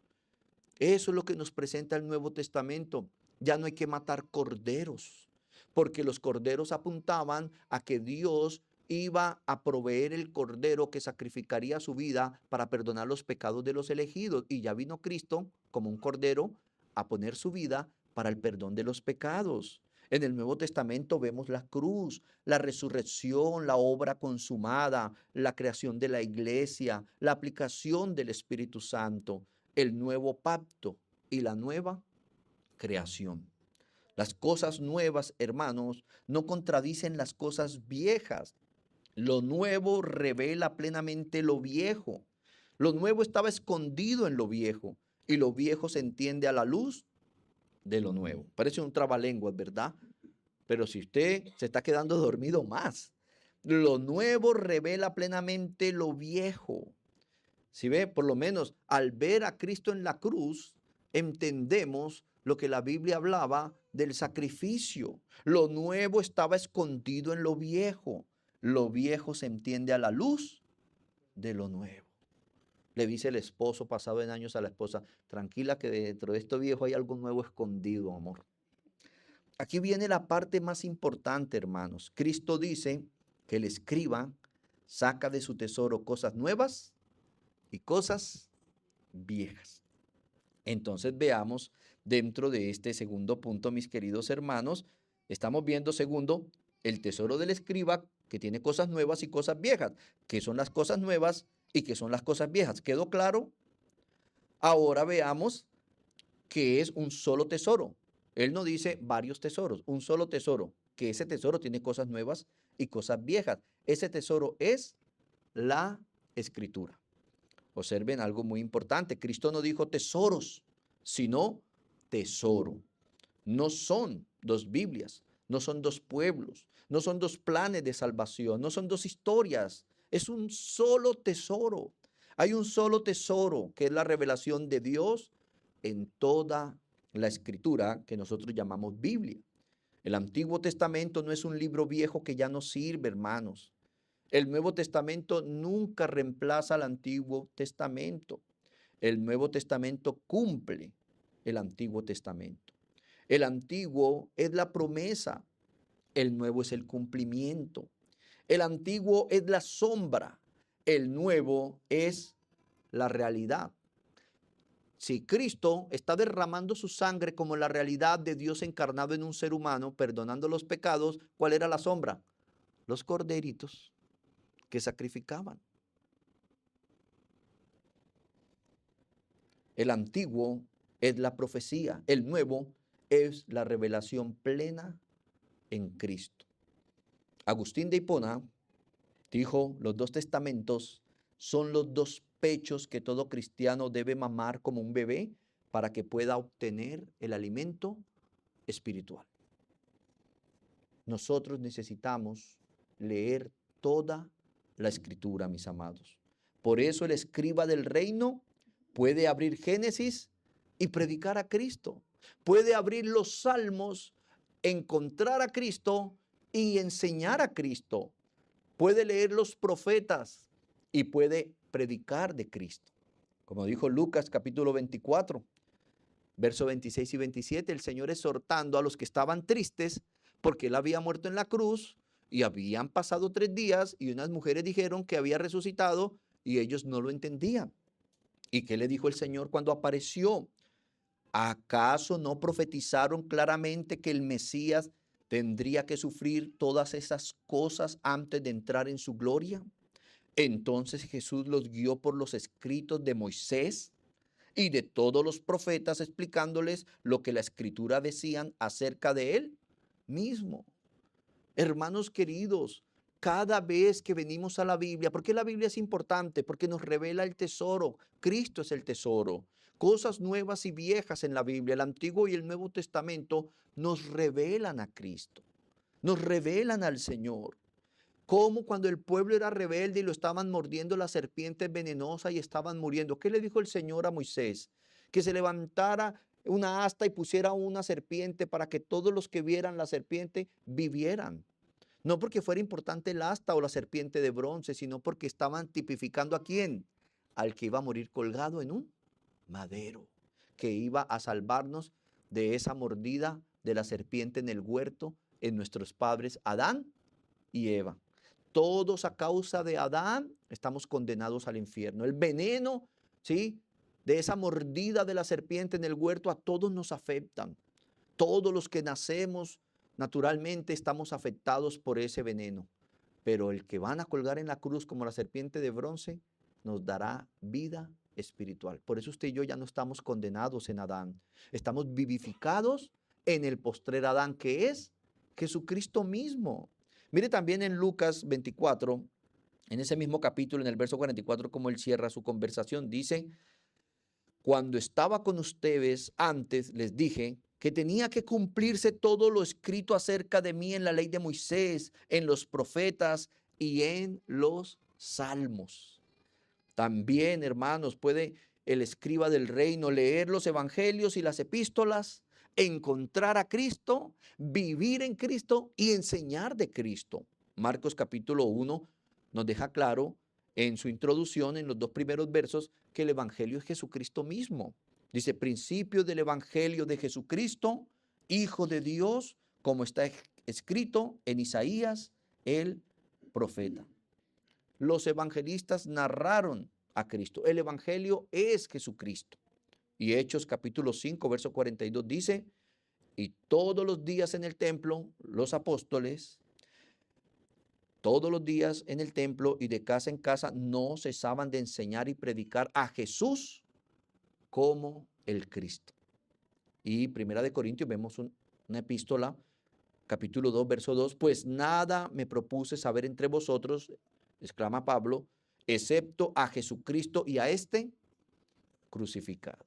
Eso es lo que nos presenta el Nuevo Testamento. Ya no hay que matar corderos, porque los corderos apuntaban a que Dios iba a proveer el cordero que sacrificaría su vida para perdonar los pecados de los elegidos. Y ya vino Cristo como un cordero a poner su vida para el perdón de los pecados. En el Nuevo Testamento vemos la cruz, la resurrección, la obra consumada, la creación de la iglesia, la aplicación del Espíritu Santo, el nuevo pacto y la nueva creación. Las cosas nuevas, hermanos, no contradicen las cosas viejas. Lo nuevo revela plenamente lo viejo. Lo nuevo estaba escondido en lo viejo y lo viejo se entiende a la luz de lo nuevo. Parece un trabalenguas, ¿verdad? Pero si usted se está quedando dormido más, lo nuevo revela plenamente lo viejo. Si ve, por lo menos al ver a Cristo en la cruz, entendemos lo que la Biblia hablaba del sacrificio. Lo nuevo estaba escondido en lo viejo. Lo viejo se entiende a la luz de lo nuevo. Le dice el esposo pasado en años a la esposa, tranquila que dentro de esto viejo hay algo nuevo escondido, amor. Aquí viene la parte más importante, hermanos. Cristo dice que el escriba saca de su tesoro cosas nuevas y cosas viejas. Entonces veamos dentro de este segundo punto, mis queridos hermanos, estamos viendo segundo, el tesoro del escriba que tiene cosas nuevas y cosas viejas. ¿Qué son las cosas nuevas y qué son las cosas viejas? ¿Quedó claro? Ahora veamos que es un solo tesoro. Él no dice varios tesoros, un solo tesoro, que ese tesoro tiene cosas nuevas y cosas viejas. Ese tesoro es la escritura. Observen algo muy importante. Cristo no dijo tesoros, sino tesoro. No son dos Biblias, no son dos pueblos, no son dos planes de salvación, no son dos historias. Es un solo tesoro. Hay un solo tesoro que es la revelación de Dios en toda la escritura que nosotros llamamos Biblia. El Antiguo Testamento no es un libro viejo que ya no sirve, hermanos. El Nuevo Testamento nunca reemplaza al Antiguo Testamento. El Nuevo Testamento cumple el Antiguo Testamento. El Antiguo es la promesa, el Nuevo es el cumplimiento. El Antiguo es la sombra, el Nuevo es la realidad. Si Cristo está derramando su sangre como la realidad de Dios encarnado en un ser humano, perdonando los pecados, ¿cuál era la sombra? Los corderitos que sacrificaban. El antiguo es la profecía, el nuevo es la revelación plena en Cristo. Agustín de Hipona dijo, los dos testamentos son los dos pechos que todo cristiano debe mamar como un bebé para que pueda obtener el alimento espiritual. Nosotros necesitamos leer toda la escritura, mis amados. Por eso el escriba del reino puede abrir Génesis y predicar a Cristo. Puede abrir los salmos, encontrar a Cristo y enseñar a Cristo. Puede leer los profetas y puede predicar de Cristo. Como dijo Lucas capítulo 24, versos 26 y 27, el Señor exhortando a los que estaban tristes porque Él había muerto en la cruz y habían pasado 3 días y unas mujeres dijeron que había resucitado y ellos no lo entendían. ¿Y qué le dijo el Señor cuando apareció? ¿Acaso no profetizaron claramente que el Mesías tendría que sufrir todas esas cosas antes de entrar en su gloria? Entonces Jesús los guió por los escritos de Moisés y de todos los profetas, explicándoles lo que la escritura decían acerca de él mismo. Hermanos queridos, cada vez que venimos a la Biblia, ¿por qué la Biblia es importante? Porque nos revela el tesoro. Cristo es el tesoro. Cosas nuevas y viejas en la Biblia, el Antiguo y el Nuevo Testamento, nos revelan a Cristo, nos revelan al Señor. Como cuando el pueblo era rebelde y lo estaban mordiendo las serpientes venenosas y estaban muriendo. ¿Qué le dijo el Señor a Moisés? Que se levantara una asta y pusiera una serpiente para que todos los que vieran la serpiente vivieran. No porque fuera importante el asta o la serpiente de bronce, sino porque estaban tipificando ¿a quién? Al que iba a morir colgado en un madero, que iba a salvarnos de esa mordida de la serpiente en el huerto en nuestros padres Adán y Eva. Todos a causa de Adán estamos condenados al infierno. El veneno, ¿sí?, de esa mordida de la serpiente en el huerto a todos nos afectan. Todos los que nacemos naturalmente estamos afectados por ese veneno, pero el que van a colgar en la cruz como la serpiente de bronce nos dará vida espiritual. Por eso usted y yo ya no estamos condenados en Adán, estamos vivificados en el postrer Adán, que es Jesucristo mismo. Mire también en Lucas 24, en ese mismo capítulo, en el verso 44, como él cierra su conversación, dice: cuando estaba con ustedes antes, les dije que tenía que cumplirse todo lo escrito acerca de mí en la ley de Moisés, en los profetas y en los salmos. También, hermanos, puede el escriba del reino leer los evangelios y las epístolas, encontrar a Cristo, vivir en Cristo y enseñar de Cristo. Marcos capítulo 1 nos deja claro en su introducción, en los 2 primeros versos, que el evangelio es Jesucristo mismo. Dice: principio del evangelio de Jesucristo, Hijo de Dios, como está escrito en Isaías, el profeta. Los evangelistas narraron a Cristo. El evangelio es Jesucristo. Y Hechos capítulo 5, verso 42 dice: y todos los días en el templo, los apóstoles, todos los días en el templo y de casa en casa, no cesaban de enseñar y predicar a Jesús como el Cristo. Y Primera de Corintios vemos una epístola, capítulo 2, verso 2, pues nada me propuse saber entre vosotros, exclama Pablo, excepto a Jesucristo y a este crucificado.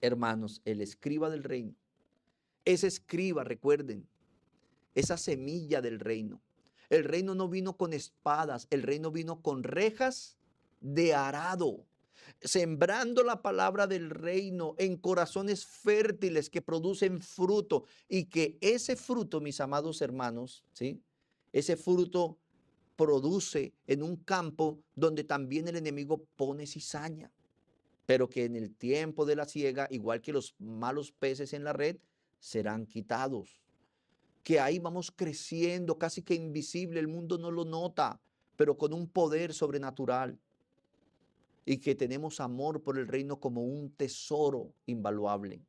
Hermanos, el escriba del reino, ese escriba, recuerden, esa semilla del reino. El reino no vino con espadas, el reino vino con rejas de arado, sembrando la palabra del reino en corazones fértiles que producen fruto, y que ese fruto, mis amados hermanos, ¿sí? Ese fruto produce en un campo donde también el enemigo pone cizaña, pero que en el tiempo de la siega, igual que los malos peces en la red, serán quitados. Que ahí vamos creciendo casi que invisible, el mundo no lo nota, pero con un poder sobrenatural. Y que tenemos amor por el reino como un tesoro invaluable.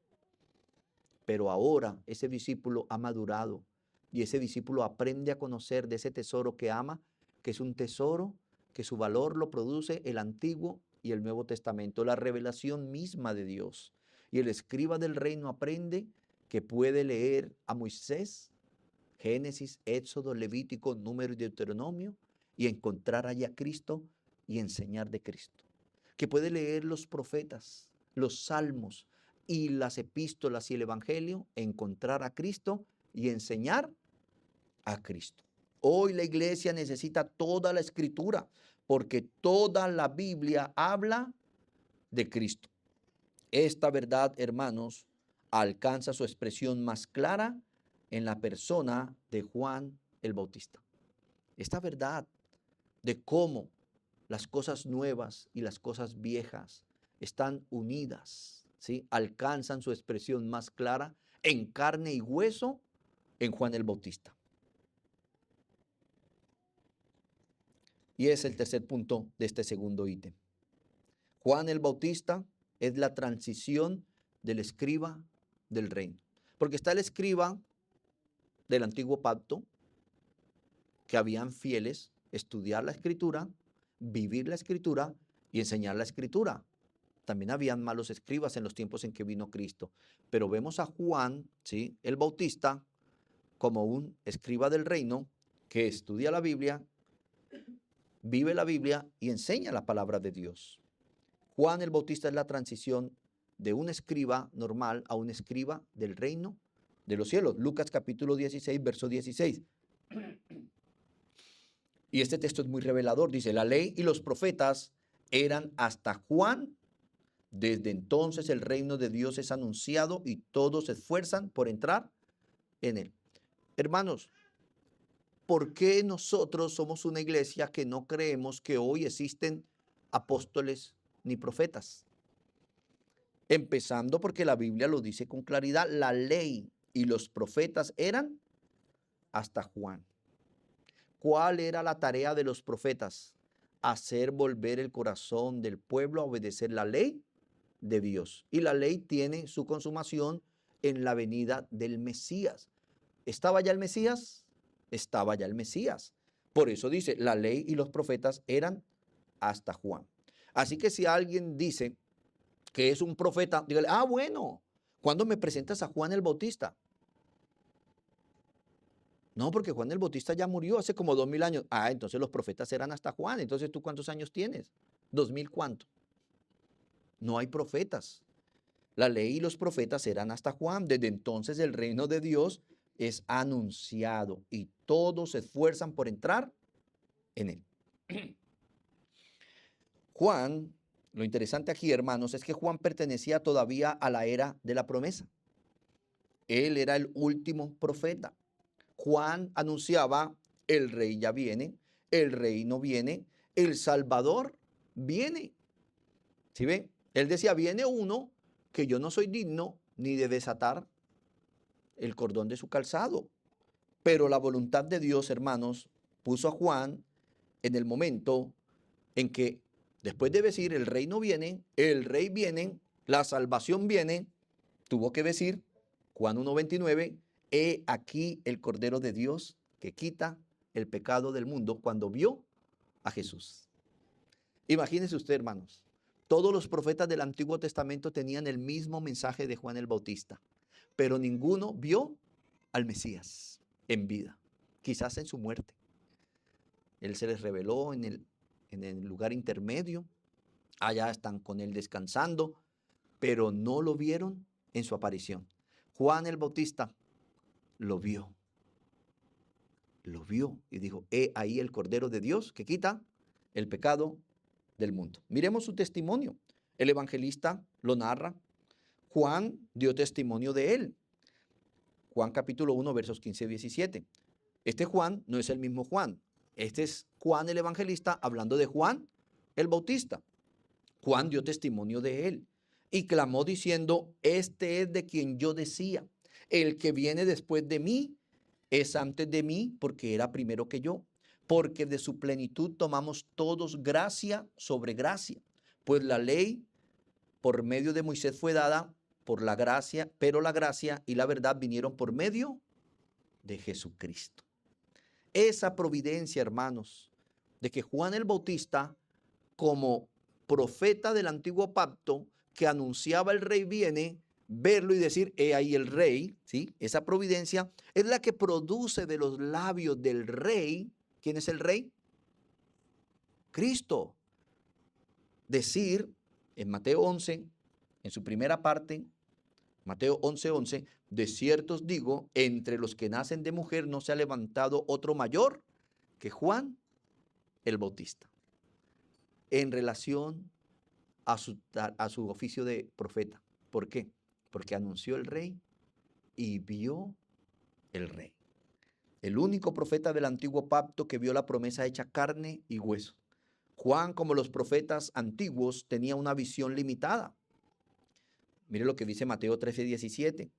Pero ahora ese discípulo ha madurado y ese discípulo aprende a conocer de ese tesoro que ama, que es un tesoro que su valor lo produce el Antiguo y el Nuevo Testamento, la revelación misma de Dios. Y el escriba del reino aprende que puede leer a Moisés, Génesis, Éxodo, Levítico, Número y Deuteronomio, y encontrar allá a Cristo y enseñar de Cristo. Que puede leer los profetas, los salmos y las epístolas y el evangelio, encontrar a Cristo y enseñar a Cristo. Hoy la iglesia necesita toda la escritura, porque toda la Biblia habla de Cristo. Esta verdad, hermanos, alcanza su expresión más clara en la persona de Juan el Bautista. Esta verdad de cómo las cosas nuevas y las cosas viejas están unidas, ¿sí? Alcanzan su expresión más clara en carne y hueso en Juan el Bautista. Y es el tercer punto de este segundo ítem. Juan el Bautista es la transición del escriba del reino. Porque está el escriba del antiguo pacto, que habían fieles estudiar la escritura, vivir la escritura y enseñar la escritura. También habían malos escribas en los tiempos en que vino Cristo. Pero vemos a Juan, ¿sí?, el Bautista, como un escriba del reino que estudia la Biblia, vive la Biblia y enseña la palabra de Dios. Juan el Bautista es la transición de un escriba normal a un escriba del reino de los cielos. Lucas capítulo 16, verso 16. Y este texto es muy revelador. Dice: la ley y los profetas eran hasta Juan. Desde entonces el reino de Dios es anunciado y todos se esfuerzan por entrar en él. Hermanos, ¿por qué nosotros somos una iglesia que no creemos que hoy existen apóstoles ni profetas? Empezando porque la Biblia lo dice con claridad: la ley y los profetas eran hasta Juan. ¿Cuál era la tarea de los profetas? Hacer volver el corazón del pueblo a obedecer la ley de Dios. Y la ley tiene su consumación en la venida del Mesías. ¿estaba ya el Mesías? Estaba ya el Mesías. Por eso dice, la ley y los profetas eran hasta Juan. Así que si alguien dice que es un profeta, dígale, bueno, ¿cuándo me presentas a Juan el Bautista? No, porque Juan el Bautista ya murió hace como 2000 años. Entonces los profetas eran hasta Juan. Entonces, ¿tú cuántos años tienes? ¿2000 cuánto? No hay profetas. La ley y los profetas eran hasta Juan. Desde entonces el reino de Dios es anunciado y todos se esfuerzan por entrar en él. Juan, lo interesante aquí, hermanos, es que Juan pertenecía todavía a la era de la promesa. Él era el último profeta. Juan anunciaba, el rey ya viene, el reino viene, el Salvador viene. ¿Sí ve? Él decía, viene uno que yo no soy digno ni de desatar el cordón de su calzado. Pero la voluntad de Dios, hermanos, puso a Juan en el momento en que, después de decir, el reino viene, el rey viene, la salvación viene, tuvo que decir, Juan 1:29, he aquí el Cordero de Dios que quita el pecado del mundo, cuando vio a Jesús. Imagínense usted, hermanos, todos los profetas del Antiguo Testamento tenían el mismo mensaje de Juan el Bautista, pero ninguno vio al Mesías en vida, quizás en su muerte. Él se les reveló en el lugar intermedio, allá están con él descansando, pero no lo vieron en su aparición. Juan el Bautista lo vio y dijo, he ahí el Cordero de Dios que quita el pecado del mundo. Miremos su testimonio. El evangelista lo narra. Juan dio testimonio de él. Juan capítulo 1, versos 15 y 17. Este Juan no es el mismo Juan. Este es Juan el evangelista hablando de Juan el Bautista. Juan dio testimonio de él y clamó diciendo, este es de quien yo decía, el que viene después de mí es antes de mí porque era primero que yo, porque de su plenitud tomamos todos gracia sobre gracia, pues la ley por medio de Moisés fue dada por la gracia, pero la gracia y la verdad vinieron por medio de Jesucristo. Esa providencia, hermanos, de que Juan el Bautista, como profeta del antiguo pacto, que anunciaba el rey viene, verlo y decir, he ahí el rey, ¿sí? Esa providencia es la que produce de los labios del rey. ¿Quién es el rey? Cristo. Decir en Mateo 11, en su primera parte, Mateo 11:11, de cierto os digo, entre los que nacen de mujer no se ha levantado otro mayor que Juan el Bautista, en relación a su oficio de profeta. ¿Por qué? Porque anunció el rey y vio el rey. El único profeta del antiguo pacto que vio la promesa hecha carne y hueso. Juan, como los profetas antiguos, tenía una visión limitada. Mire lo que dice Mateo 13:17.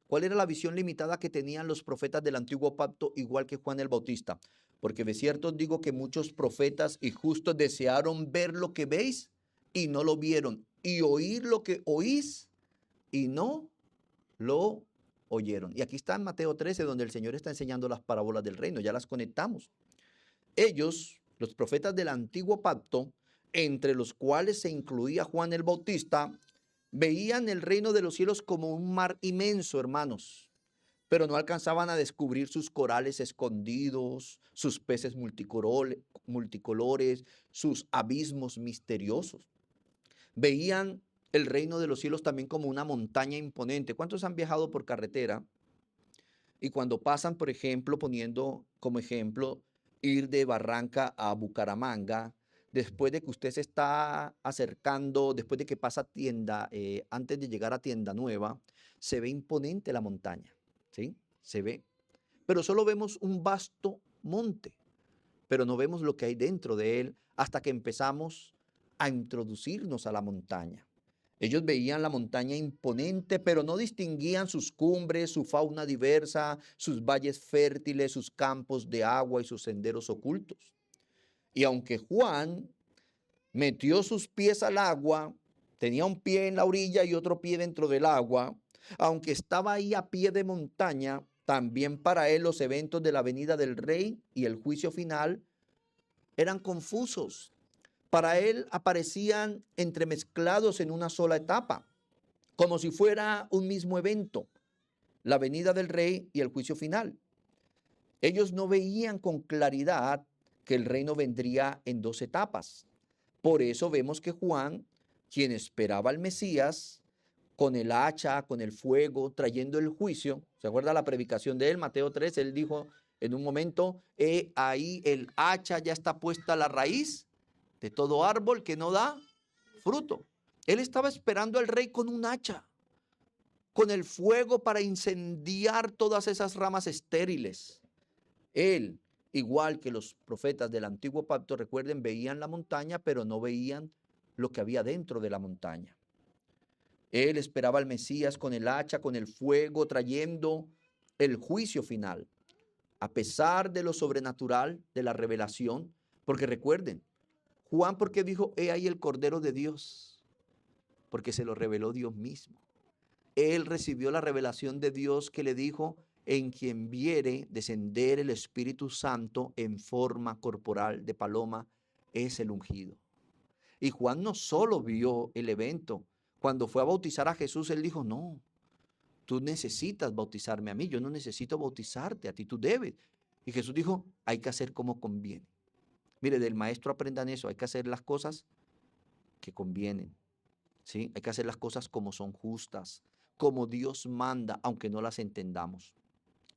¿Cuál era la visión limitada que tenían los profetas del antiguo pacto, igual que Juan el Bautista? Porque de cierto os digo que muchos profetas y justos desearon ver lo que veis y no lo vieron, y oír lo que oís y no lo oyeron. Y aquí está en Mateo 13, donde el Señor está enseñando las parábolas del reino, ya las conectamos. Ellos, los profetas del antiguo pacto, entre los cuales se incluía Juan el Bautista, veían el reino de los cielos como un mar inmenso, hermanos, pero no alcanzaban a descubrir sus corales escondidos, sus peces multicolores, sus abismos misteriosos. Veían el reino de los cielos también como una montaña imponente. ¿Cuántos han viajado por carretera? Y cuando pasan, por ejemplo, poniendo como ejemplo ir de Barranca a Bucaramanga, después de que usted se está acercando, después de que pasa tienda, antes de llegar a Tienda Nueva, se ve imponente la montaña, ¿sí? Se ve. Pero solo vemos un vasto monte, pero no vemos lo que hay dentro de él hasta que empezamos a introducirnos a la montaña. Ellos veían la montaña imponente, pero no distinguían sus cumbres, su fauna diversa, sus valles fértiles, sus campos de agua y sus senderos ocultos. Y aunque Juan metió sus pies al agua, tenía un pie en la orilla y otro pie dentro del agua, aunque estaba ahí a pie de montaña, También para él los eventos de la venida del rey y el juicio final eran confusos. Para él aparecían entremezclados en una sola etapa, como si fuera un mismo evento, la venida del rey y el juicio final. Ellos no veían con claridad que el reino vendría en dos etapas. Por eso vemos que Juan, quien esperaba al Mesías, con el hacha, con el fuego, trayendo el juicio. ¿Se acuerda la predicación de él? Mateo 3, él dijo en un momento, ahí el hacha ya está puesta a la raíz de todo árbol que no da fruto. Él estaba esperando al rey con un hacha, con el fuego para incendiar todas esas ramas estériles. Él, igual que los profetas del antiguo pacto, recuerden, veían la montaña, pero no veían lo que había dentro de la montaña. Él esperaba al Mesías con el hacha, con el fuego, trayendo el juicio final. A pesar de lo sobrenatural, de la revelación, porque recuerden, Juan, ¿por qué dijo, he ahí el Cordero de Dios? Porque se lo reveló Dios mismo. Él recibió la revelación de Dios que le dijo, en quien viere descender el Espíritu Santo en forma corporal de paloma, es el ungido. Y Juan no solo vio el evento. Cuando fue a bautizar a Jesús, él dijo, no, tú necesitas bautizarme a mí, yo no necesito bautizarte a ti, tú debes. Y Jesús dijo, hay que hacer como conviene. Mire, del maestro aprendan eso, hay que hacer las cosas que convienen, ¿sí? Hay que hacer las cosas como son justas, como Dios manda, aunque no las entendamos.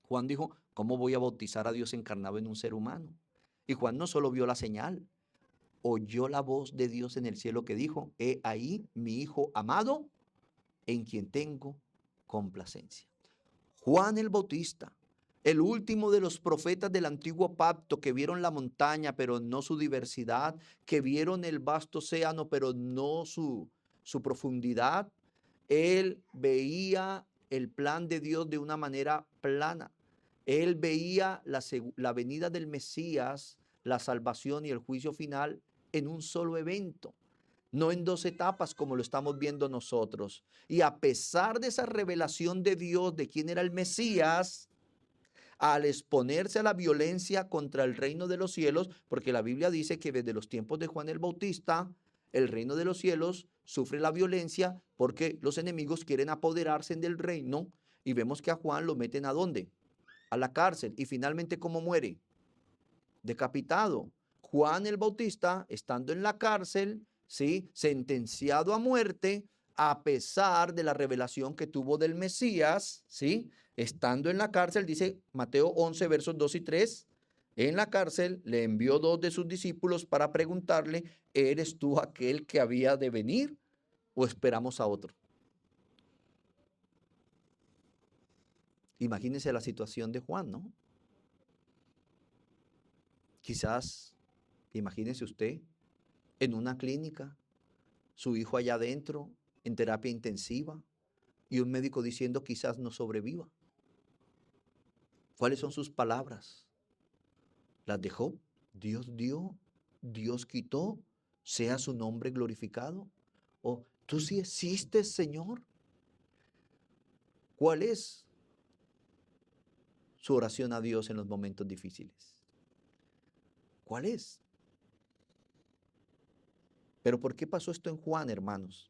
Juan dijo, ¿cómo voy a bautizar a Dios encarnado en un ser humano? Y Juan no solo vio la señal, oyó la voz de Dios en el cielo que dijo, he ahí mi Hijo amado, en quien tengo complacencia. Juan el Bautista, el último de los profetas del antiguo pacto que vieron la montaña, pero no su diversidad, que vieron el vasto océano, pero no su profundidad. Él veía el plan de Dios de una manera plana. Él veía la venida del Mesías, la salvación y el juicio final en un solo evento, no en dos etapas como lo estamos viendo nosotros. Y a pesar de esa revelación de Dios de quién era el Mesías, al exponerse a la violencia contra el reino de los cielos, porque la Biblia dice que desde los tiempos de Juan el Bautista, el reino de los cielos sufre la violencia porque los enemigos quieren apoderarse del reino, y vemos que a Juan lo meten ¿a dónde? A la cárcel. Y finalmente, ¿cómo muere? Decapitado. Juan el Bautista, estando en la cárcel, ¿sí?, sentenciado a muerte, a pesar de la revelación que tuvo del Mesías, ¿sí?, estando en la cárcel, dice Mateo 11, versos 2 y 3, en la cárcel le envió dos de sus discípulos para preguntarle, ¿eres tú aquel que había de venir o esperamos a otro? Imagínense la situación de Juan, ¿no? Quizás, imagínese usted, en una clínica, su hijo allá adentro, en terapia intensiva, y un médico diciendo quizás no sobreviva. ¿Cuáles son sus palabras? ¿Las dejó? Dios dio, Dios quitó, sea su nombre glorificado. ¿O tú sí existes, Señor? ¿Cuál es su oración a Dios en los momentos difíciles? ¿Cuál es? Pero ¿por qué pasó esto en Juan, hermanos?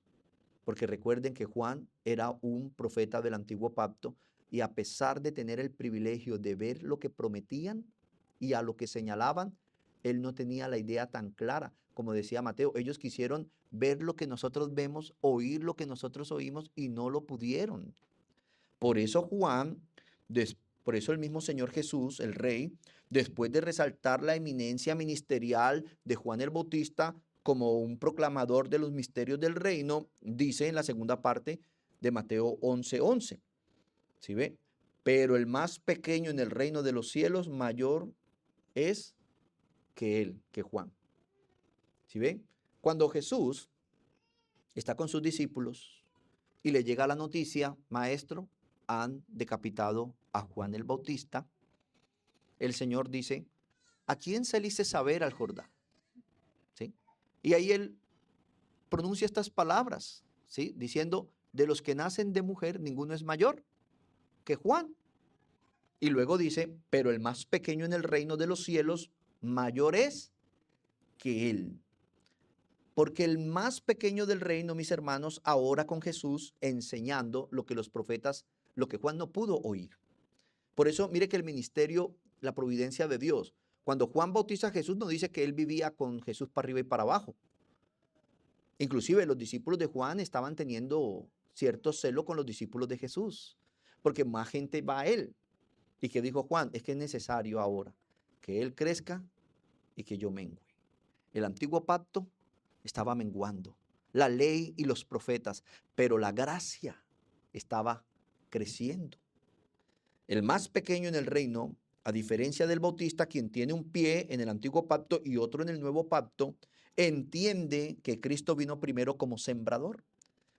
Porque recuerden que Juan era un profeta del antiguo pacto y a pesar de tener el privilegio de ver lo que prometían y a lo que señalaban, él no tenía la idea tan clara. Como decía Mateo, ellos quisieron ver lo que nosotros vemos, oír lo que nosotros oímos y no lo pudieron. Por eso Juan, por eso el mismo Señor Jesús, el Rey, después de resaltar la eminencia ministerial de Juan el Bautista como un proclamador de los misterios del reino, dice en la segunda parte de Mateo 11:11. ¿Sí ve? Pero el más pequeño en el reino de los cielos mayor es que él, que Juan. ¿Sí ve? Cuando Jesús está con sus discípulos y le llega la noticia, maestro, han decapitado a Juan el Bautista, el Señor dice, ¿a quién saliste a ver al Jordán? ¿Sí? Y ahí él pronuncia estas palabras, ¿sí?, diciendo, de los que nacen de mujer, ninguno es mayor que Juan. Y luego dice, pero el más pequeño en el reino de los cielos, mayor es que él. Porque el más pequeño del reino, mis hermanos, ahora con Jesús enseñando lo que los profetas, lo que Juan no pudo oír. Por eso, mire que el ministerio, la providencia de Dios, cuando Juan bautiza a Jesús, no dice que él vivía con Jesús para arriba y para abajo. Inclusive los discípulos de Juan estaban teniendo cierto celo con los discípulos de Jesús, porque más gente va a él. ¿Y qué dijo Juan? Es que es necesario ahora que él crezca y que yo mengue. El antiguo pacto estaba menguando, la ley y los profetas, pero la gracia estaba creciendo. El más pequeño en el reino, a diferencia del bautista, quien tiene un pie en el antiguo pacto y otro en el nuevo pacto, entiende que Cristo vino primero como sembrador,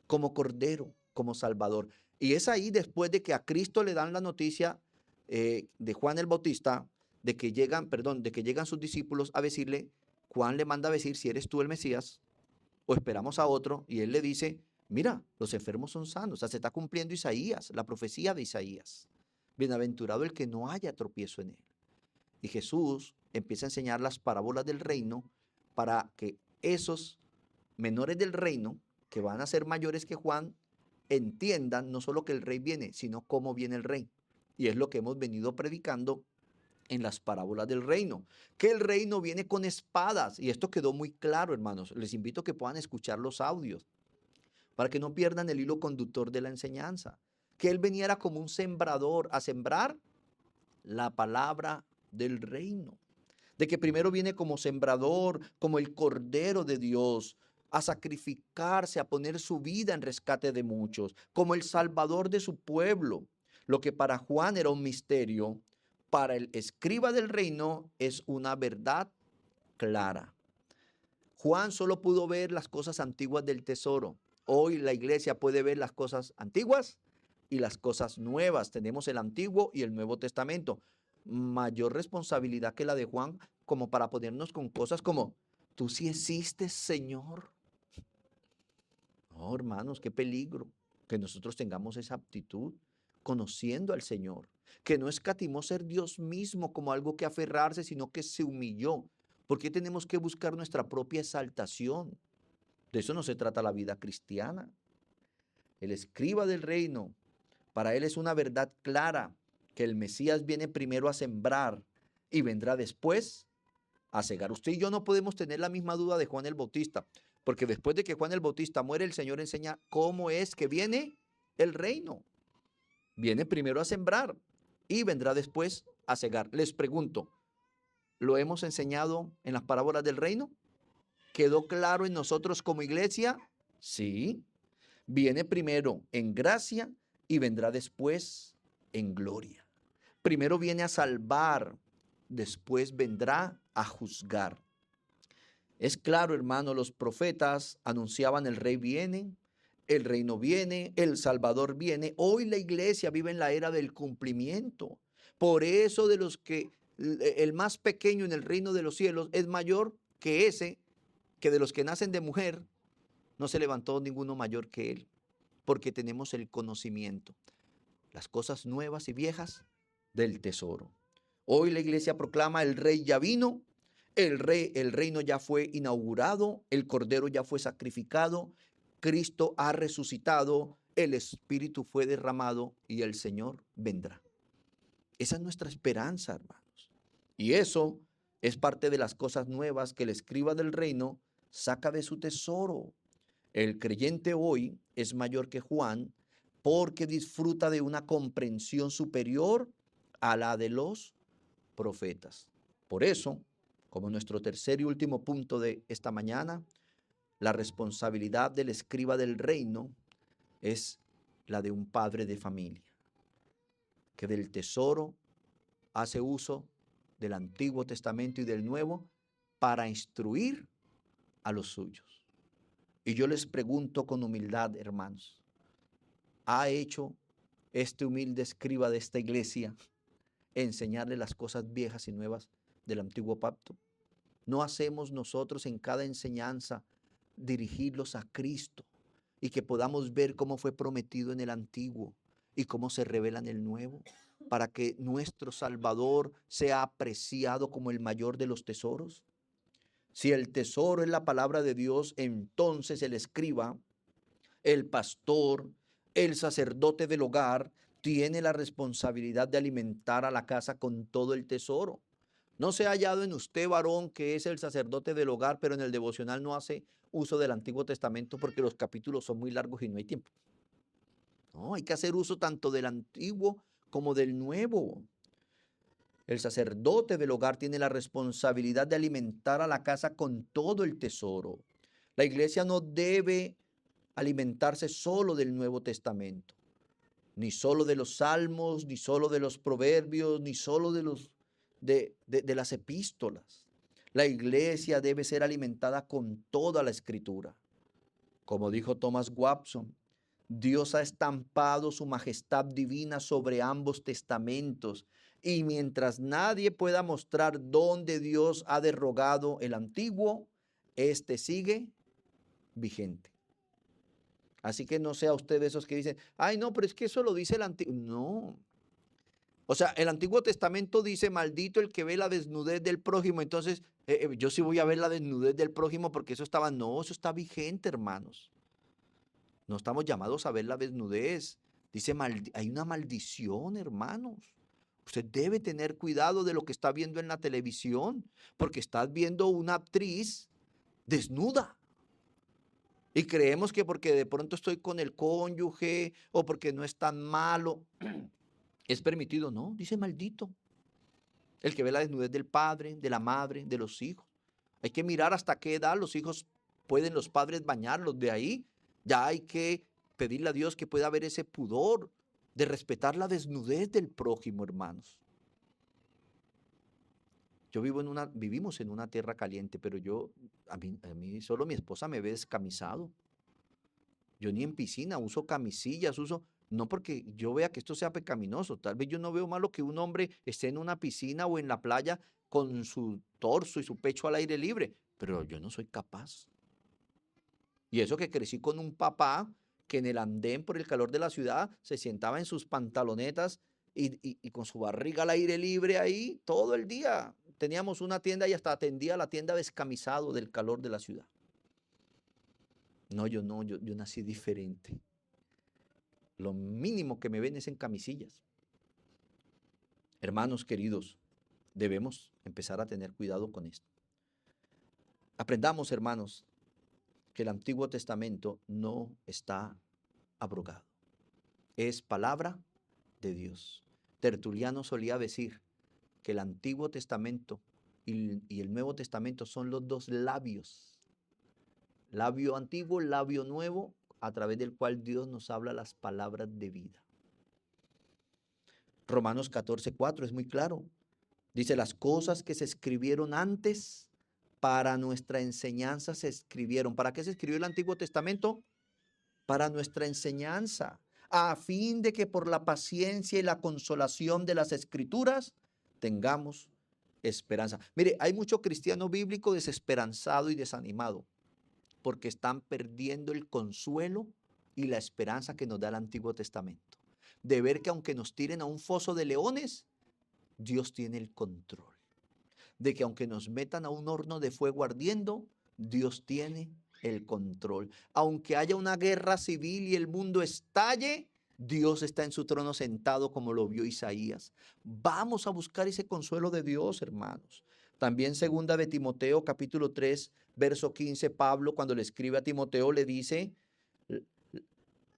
como cordero, como salvador. Y es ahí después de que a Cristo le dan la noticia de Juan el Bautista, de que llegan sus discípulos a decirle, Juan le manda a decir si eres tú el Mesías o esperamos a otro, y él le dice, mira, los enfermos son sanos. O sea, se está cumpliendo Isaías, la profecía de Isaías. Bienaventurado el que no haya tropiezo en él. Y Jesús empieza a enseñar las parábolas del reino para que esos menores del reino, que van a ser mayores que Juan, entiendan no solo que el rey viene, sino cómo viene el rey. Y es lo que hemos venido predicando en las parábolas del reino, que el reino viene con espadas. Y esto quedó muy claro, hermanos. Les invito a que puedan escuchar los audios para que no pierdan el hilo conductor de la enseñanza. Que él veniera como un sembrador a sembrar la palabra del reino. De que primero viene como sembrador, como el Cordero de Dios, a sacrificarse, a poner su vida en rescate de muchos, como el Salvador de su pueblo. Lo que para Juan era un misterio, para el escriba del reino es una verdad clara. Juan solo pudo ver las cosas antiguas del tesoro. Hoy la iglesia puede ver las cosas antiguas y las cosas nuevas. Tenemos el Antiguo y el Nuevo Testamento. Mayor responsabilidad que la de Juan, como para ponernos con cosas como, tú sí existes, Señor. No, hermanos, qué peligro que nosotros tengamos esa aptitud conociendo al Señor, que no escatimó ser Dios mismo como algo que aferrarse, sino que se humilló. ¿Por qué tenemos que buscar nuestra propia exaltación? De eso no se trata la vida cristiana. El escriba del reino, para él es una verdad clara que el Mesías viene primero a sembrar y vendrá después a cegar. Usted y yo no podemos tener la misma duda de Juan el Bautista, porque después de que Juan el Bautista muere, el Señor enseña cómo es que viene el reino. Viene primero a sembrar y vendrá después a cegar. Les pregunto, ¿lo hemos enseñado en las parábolas del reino? ¿Quedó claro en nosotros como iglesia? Sí. Viene primero en gracia y vendrá después en gloria. Primero viene a salvar, después vendrá a juzgar. Es claro, hermano, los profetas anunciaban el rey viene, el reino viene, el Salvador viene. Hoy la iglesia vive en la era del cumplimiento. Por eso de los que el más pequeño en el reino de los cielos es mayor que ese, que de los que nacen de mujer, no se levantó ninguno mayor que él, porque tenemos el conocimiento, las cosas nuevas y viejas del tesoro. Hoy la iglesia proclama el rey ya vino, el reino ya fue inaugurado, el cordero ya fue sacrificado, Cristo ha resucitado, el Espíritu fue derramado y el Señor vendrá. Esa es nuestra esperanza, hermanos. Y eso es parte de las cosas nuevas que el escriba del reino saca de su tesoro. El creyente hoy es mayor que Juan porque disfruta de una comprensión superior a la de los profetas. Por eso, como nuestro tercer y último punto de esta mañana, la responsabilidad del escriba del reino es la de un padre de familia, que del tesoro hace uso del Antiguo Testamento y del Nuevo para instruir a los suyos. Y yo les pregunto con humildad, hermanos, ¿ha hecho este humilde escriba de esta iglesia enseñarle las cosas viejas y nuevas del antiguo pacto? ¿No hacemos nosotros en cada enseñanza dirigirlos a Cristo y que podamos ver cómo fue prometido en el antiguo y cómo se revela en el nuevo, para que nuestro Salvador sea apreciado como el mayor de los tesoros? Si el tesoro es la palabra de Dios, entonces el escriba, el pastor, el sacerdote del hogar, tiene la responsabilidad de alimentar a la casa con todo el tesoro. No se ha hallado en usted, varón, que es el sacerdote del hogar, pero en el devocional no hace uso del Antiguo Testamento porque los capítulos son muy largos y no hay tiempo. No, hay que hacer uso tanto del Antiguo como del Nuevo. El sacerdote del hogar tiene la responsabilidad de alimentar a la casa con todo el tesoro. La iglesia no debe alimentarse solo del Nuevo Testamento, ni solo de los salmos, ni solo de los proverbios, ni solo de las epístolas. La iglesia debe ser alimentada con toda la escritura. Como dijo Thomas Watson, Dios ha estampado su majestad divina sobre ambos testamentos, y mientras nadie pueda mostrar dónde Dios ha derogado el antiguo, este sigue vigente. Así que no sea usted de esos que dicen, ay no, pero es que eso lo dice el antiguo. No. O sea, el Antiguo Testamento dice, maldito el que ve la desnudez del prójimo. Entonces, yo sí voy a ver la desnudez del prójimo porque eso estaba, no, eso está vigente, hermanos. No estamos llamados a ver la desnudez. Dice, hay una maldición, hermanos. Usted debe tener cuidado de lo que está viendo en la televisión, porque estás viendo una actriz desnuda. Y creemos que porque de pronto estoy con el cónyuge o porque no es tan malo, es permitido. No, dice maldito. El que ve la desnudez del padre, de la madre, de los hijos. Hay que mirar hasta qué edad los hijos pueden los padres bañarlos. De ahí ya hay que pedirle a Dios que pueda haber ese pudor de respetar la desnudez del prójimo, hermanos. Vivimos en una tierra caliente, pero a mí solo mi esposa me ve descamisado. Yo ni en piscina uso camisillas, no porque yo vea que esto sea pecaminoso. Tal vez yo no veo malo que un hombre esté en una piscina o en la playa con su torso y su pecho al aire libre, pero yo no soy capaz. Y eso que crecí con un papá que en el andén por el calor de la ciudad se sentaba en sus pantalonetas y con su barriga al aire libre ahí todo el día. Teníamos una tienda y hasta atendía la tienda descamisado del calor de la ciudad. No, yo nací diferente. Lo mínimo que me ven es en camisillas. Hermanos queridos, debemos empezar a tener cuidado con esto. Aprendamos, hermanos, que el Antiguo Testamento no está abrogado. Es palabra de Dios. Tertuliano solía decir que el Antiguo Testamento y el Nuevo Testamento son los dos labios. Labio antiguo, labio nuevo, a través del cual Dios nos habla las palabras de vida. Romanos 14:4 es muy claro. Dice, las cosas que se escribieron antes para nuestra enseñanza se escribieron. ¿Para qué se escribió el Antiguo Testamento? Para nuestra enseñanza, a fin de que por la paciencia y la consolación de las Escrituras tengamos esperanza. Mire, hay mucho cristiano bíblico desesperanzado y desanimado porque están perdiendo el consuelo y la esperanza que nos da el Antiguo Testamento. De ver que aunque nos tiren a un foso de leones, Dios tiene el control. De que aunque nos metan a un horno de fuego ardiendo, Dios tiene el control. Aunque haya una guerra civil y el mundo estalle, Dios está en su trono sentado como lo vio Isaías. Vamos a buscar ese consuelo de Dios, hermanos. También segunda de Timoteo, capítulo 3, verso 15, Pablo cuando le escribe a Timoteo le dice,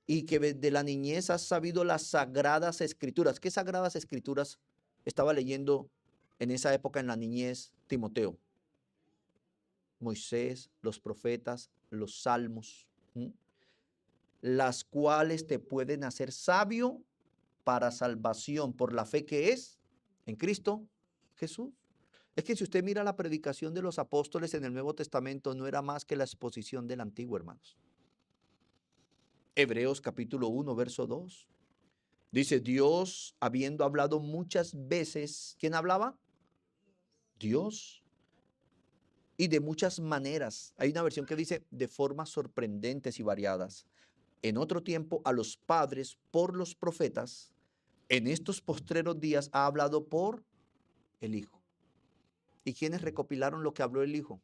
y que desde la niñez has sabido las sagradas escrituras. ¿Qué sagradas escrituras estaba leyendo en esa época en la niñez Timoteo? Moisés, los profetas, los salmos, las cuales te pueden hacer sabio para salvación por la fe que es en Cristo Jesús. Es que si usted mira la predicación de los apóstoles en el Nuevo Testamento, no era más que la exposición del Antiguo, hermanos. Hebreos capítulo 1, verso 2. Dice, Dios, habiendo hablado muchas veces, ¿quién hablaba? Dios. Y de muchas maneras. Hay una versión que dice, de formas sorprendentes y variadas. En otro tiempo, a los padres por los profetas, en estos postreros días ha hablado por el Hijo. ¿Y quiénes recopilaron lo que habló el Hijo?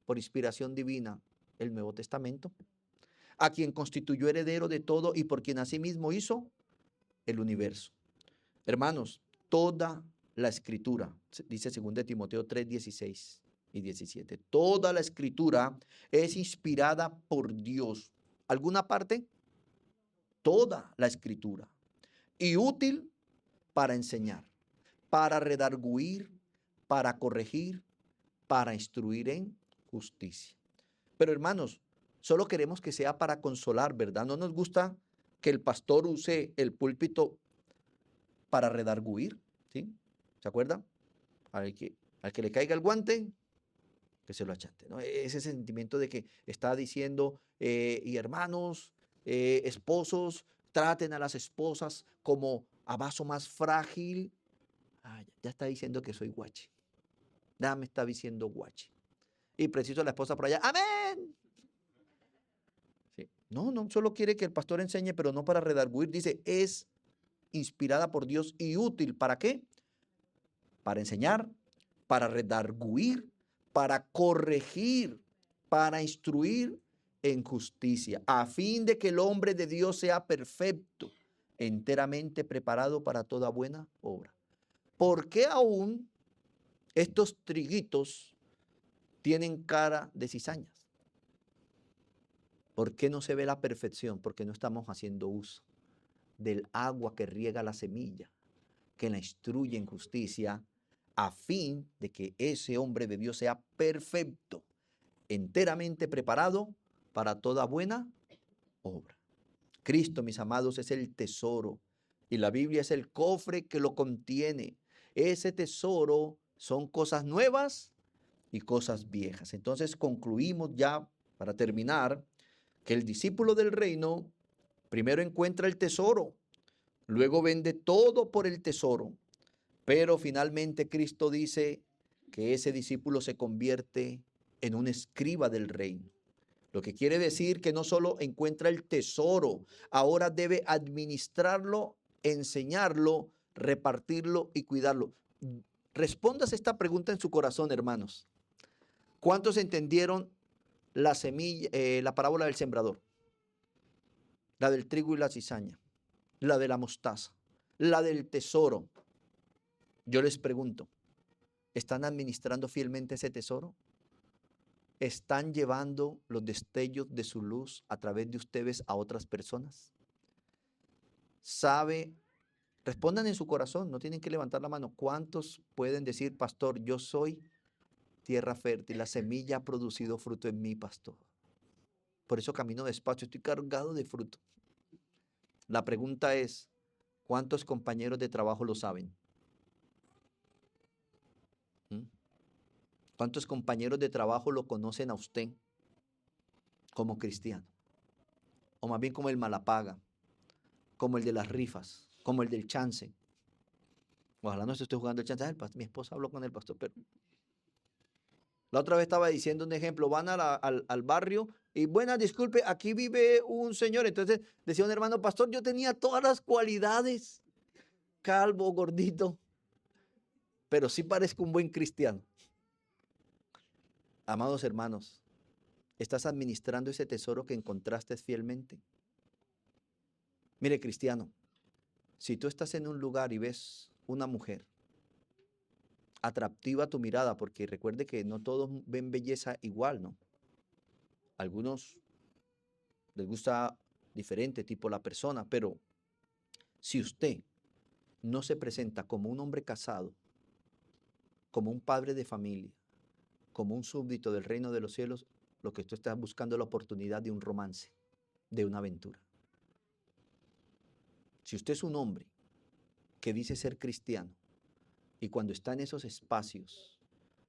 Por inspiración divina, el Nuevo Testamento, a quien constituyó heredero de todo y por quien asimismo hizo el universo. Hermanos, toda la escritura, dice 2 Timoteo 3, 16 y 17, toda la escritura es inspirada por Dios. ¿Alguna parte? Toda la escritura. Y útil para enseñar, para redarguir, para corregir, para instruir en justicia. Pero hermanos, solo queremos que sea para consolar, ¿verdad? No nos gusta que el pastor use el púlpito para redarguir, ¿sí? ¿Se acuerdan? Al que le caiga el guante, que se lo achante, ¿no? Ese sentimiento de que está diciendo, y hermanos, esposos, traten a las esposas como a vaso más frágil. Ya está diciendo que soy guachi. Ya me está diciendo guachi. Y preciso la esposa por allá, amén. Sí. No, solo quiere que el pastor enseñe, pero no para redarguir. Dice, es inspirada por Dios y útil. ¿Para qué? Para enseñar, para redarguir, para corregir, para instruir en justicia, a fin de que el hombre de Dios sea perfecto, enteramente preparado para toda buena obra. ¿Por qué aún estos triguitos tienen cara de cizañas? ¿Por qué no se ve la perfección? Porque no estamos haciendo uso del agua que riega la semilla, que la instruye en justicia, a fin de que ese hombre de Dios sea perfecto, enteramente preparado para toda buena obra. Cristo, mis amados, es el tesoro y la Biblia es el cofre que lo contiene. Ese tesoro son cosas nuevas y cosas viejas. Entonces concluimos ya, para terminar, que el discípulo del reino primero encuentra el tesoro, luego vende todo por el tesoro, pero finalmente Cristo dice que ese discípulo se convierte en un escriba del reino. Lo que quiere decir que no solo encuentra el tesoro, ahora debe administrarlo, enseñarlo, repartirlo y cuidarlo. Respondas esta pregunta en su corazón, hermanos. ¿Cuántos entendieron la semilla, la parábola del sembrador? La del trigo y la cizaña, la de la mostaza, la del tesoro. Yo les pregunto, ¿están administrando fielmente ese tesoro? ¿Están llevando los destellos de su luz a través de ustedes a otras personas? ¿Sabe? Respondan en su corazón, no tienen que levantar la mano. ¿Cuántos pueden decir, pastor, yo soy tierra fértil, la semilla ha producido fruto en mí, pastor? Por eso camino despacio, estoy cargado de fruto. La pregunta es, ¿cuántos compañeros de trabajo lo saben? ¿Mm? ¿Cuántos compañeros de trabajo lo conocen a usted como cristiano? O más bien como el malapaga, como el de las rifas, como el del chance. Ojalá no se esté jugando el chance. Mi esposa habló con el pastor, pero la otra vez estaba diciendo un ejemplo, van al barrio y buena, disculpe, aquí vive un señor. Entonces decía un hermano, pastor, yo tenía todas las cualidades, calvo, gordito, pero sí parezco un buen cristiano. Amados hermanos, ¿estás administrando ese tesoro que encontraste fielmente? Mire, cristiano, si tú estás en un lugar y ves una mujer atractiva a tu mirada, porque recuerde que no todos ven belleza igual, ¿no? Algunos les gusta diferente tipo la persona, pero si usted no se presenta como un hombre casado, como un padre de familia, como un súbdito del reino de los cielos, lo que tú estás buscando es la oportunidad de un romance, de una aventura. Si usted es un hombre que dice ser cristiano y cuando está en esos espacios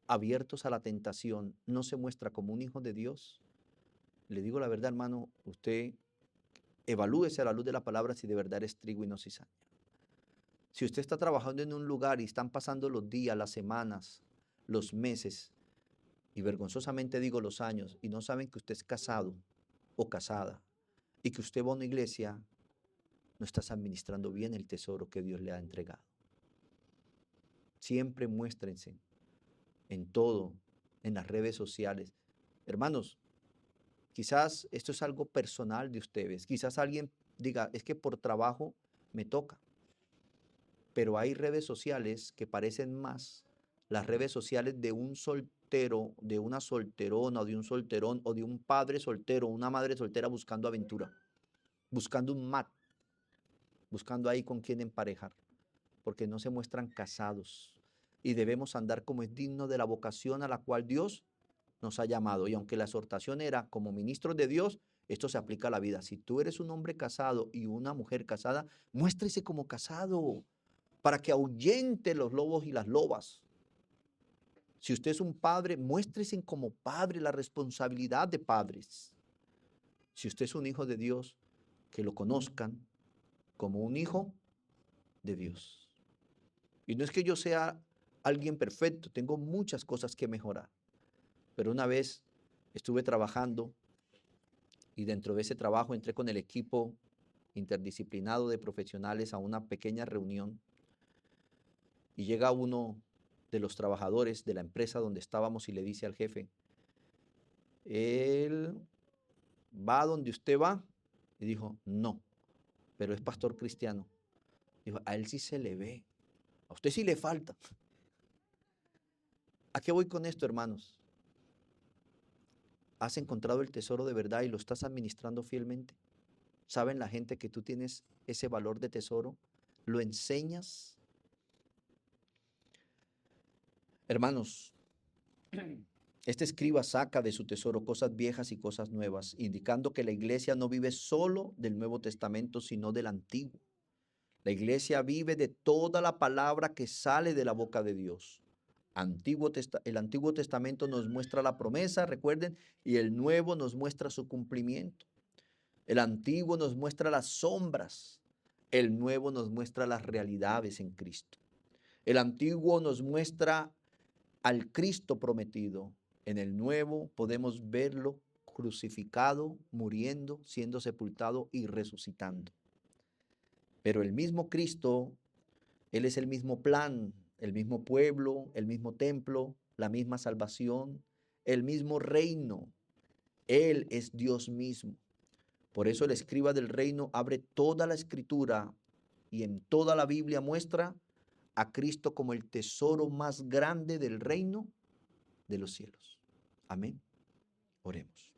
abiertos a la tentación no se muestra como un hijo de Dios, le digo la verdad, hermano, usted evalúese a la luz de la palabra si de verdad es trigo y no cizaña. Si usted está trabajando en un lugar y están pasando los días, las semanas, los meses, y vergonzosamente digo los años, y no saben que usted es casado o casada, y que usted va a una iglesia, no estás administrando bien el tesoro que Dios le ha entregado. Siempre muéstrense en todo, en las redes sociales. Hermanos, quizás esto es algo personal de ustedes. Quizás alguien diga, es que por trabajo me toca. Pero hay redes sociales que parecen más las redes sociales de un soltero, de una solterona, o de un solterón, o de un padre soltero, una madre soltera buscando aventura, buscando un mat, buscando ahí con quién emparejar, porque no se muestran casados. Y debemos andar como es digno de la vocación a la cual Dios nos ha llamado. Y aunque la exhortación era como ministros de Dios, esto se aplica a la vida. Si tú eres un hombre casado y una mujer casada, muéstrese como casado para que ahuyente los lobos y las lobas. Si usted es un padre, muéstrese como padre, la responsabilidad de padres. Si usted es un hijo de Dios, que lo conozcan como un hijo de Dios. Y no es que yo sea alguien perfecto, tengo muchas cosas que mejorar. Pero una vez estuve trabajando y dentro de ese trabajo entré con el equipo interdisciplinado de profesionales a una pequeña reunión y llega uno de los trabajadores de la empresa donde estábamos y le dice al jefe, él va donde usted va. Y dijo, no, pero es pastor cristiano. Dijo, a él sí se le ve, a usted sí le falta. ¿A qué voy con esto, hermanos? ¿Has encontrado el tesoro de verdad y lo estás administrando fielmente? ¿Saben la gente que tú tienes ese valor de tesoro? ¿Lo enseñas? Hermanos, este escriba saca de su tesoro cosas viejas y cosas nuevas, indicando que la iglesia no vive solo del Nuevo Testamento, sino del Antiguo. La iglesia vive de toda la palabra que sale de la boca de Dios. El Antiguo Testamento nos muestra la promesa, recuerden, y el Nuevo nos muestra su cumplimiento. El Antiguo nos muestra las sombras, el Nuevo nos muestra las realidades en Cristo. El Antiguo nos muestra al Cristo prometido. En el Nuevo podemos verlo crucificado, muriendo, siendo sepultado y resucitando. Pero el mismo Cristo, Él es el mismo plan, el mismo pueblo, el mismo templo, la misma salvación, el mismo reino. Él es Dios mismo. Por eso el escriba del reino abre toda la escritura y en toda la Biblia muestra a Cristo como el tesoro más grande del reino de los cielos. Amén. Oremos.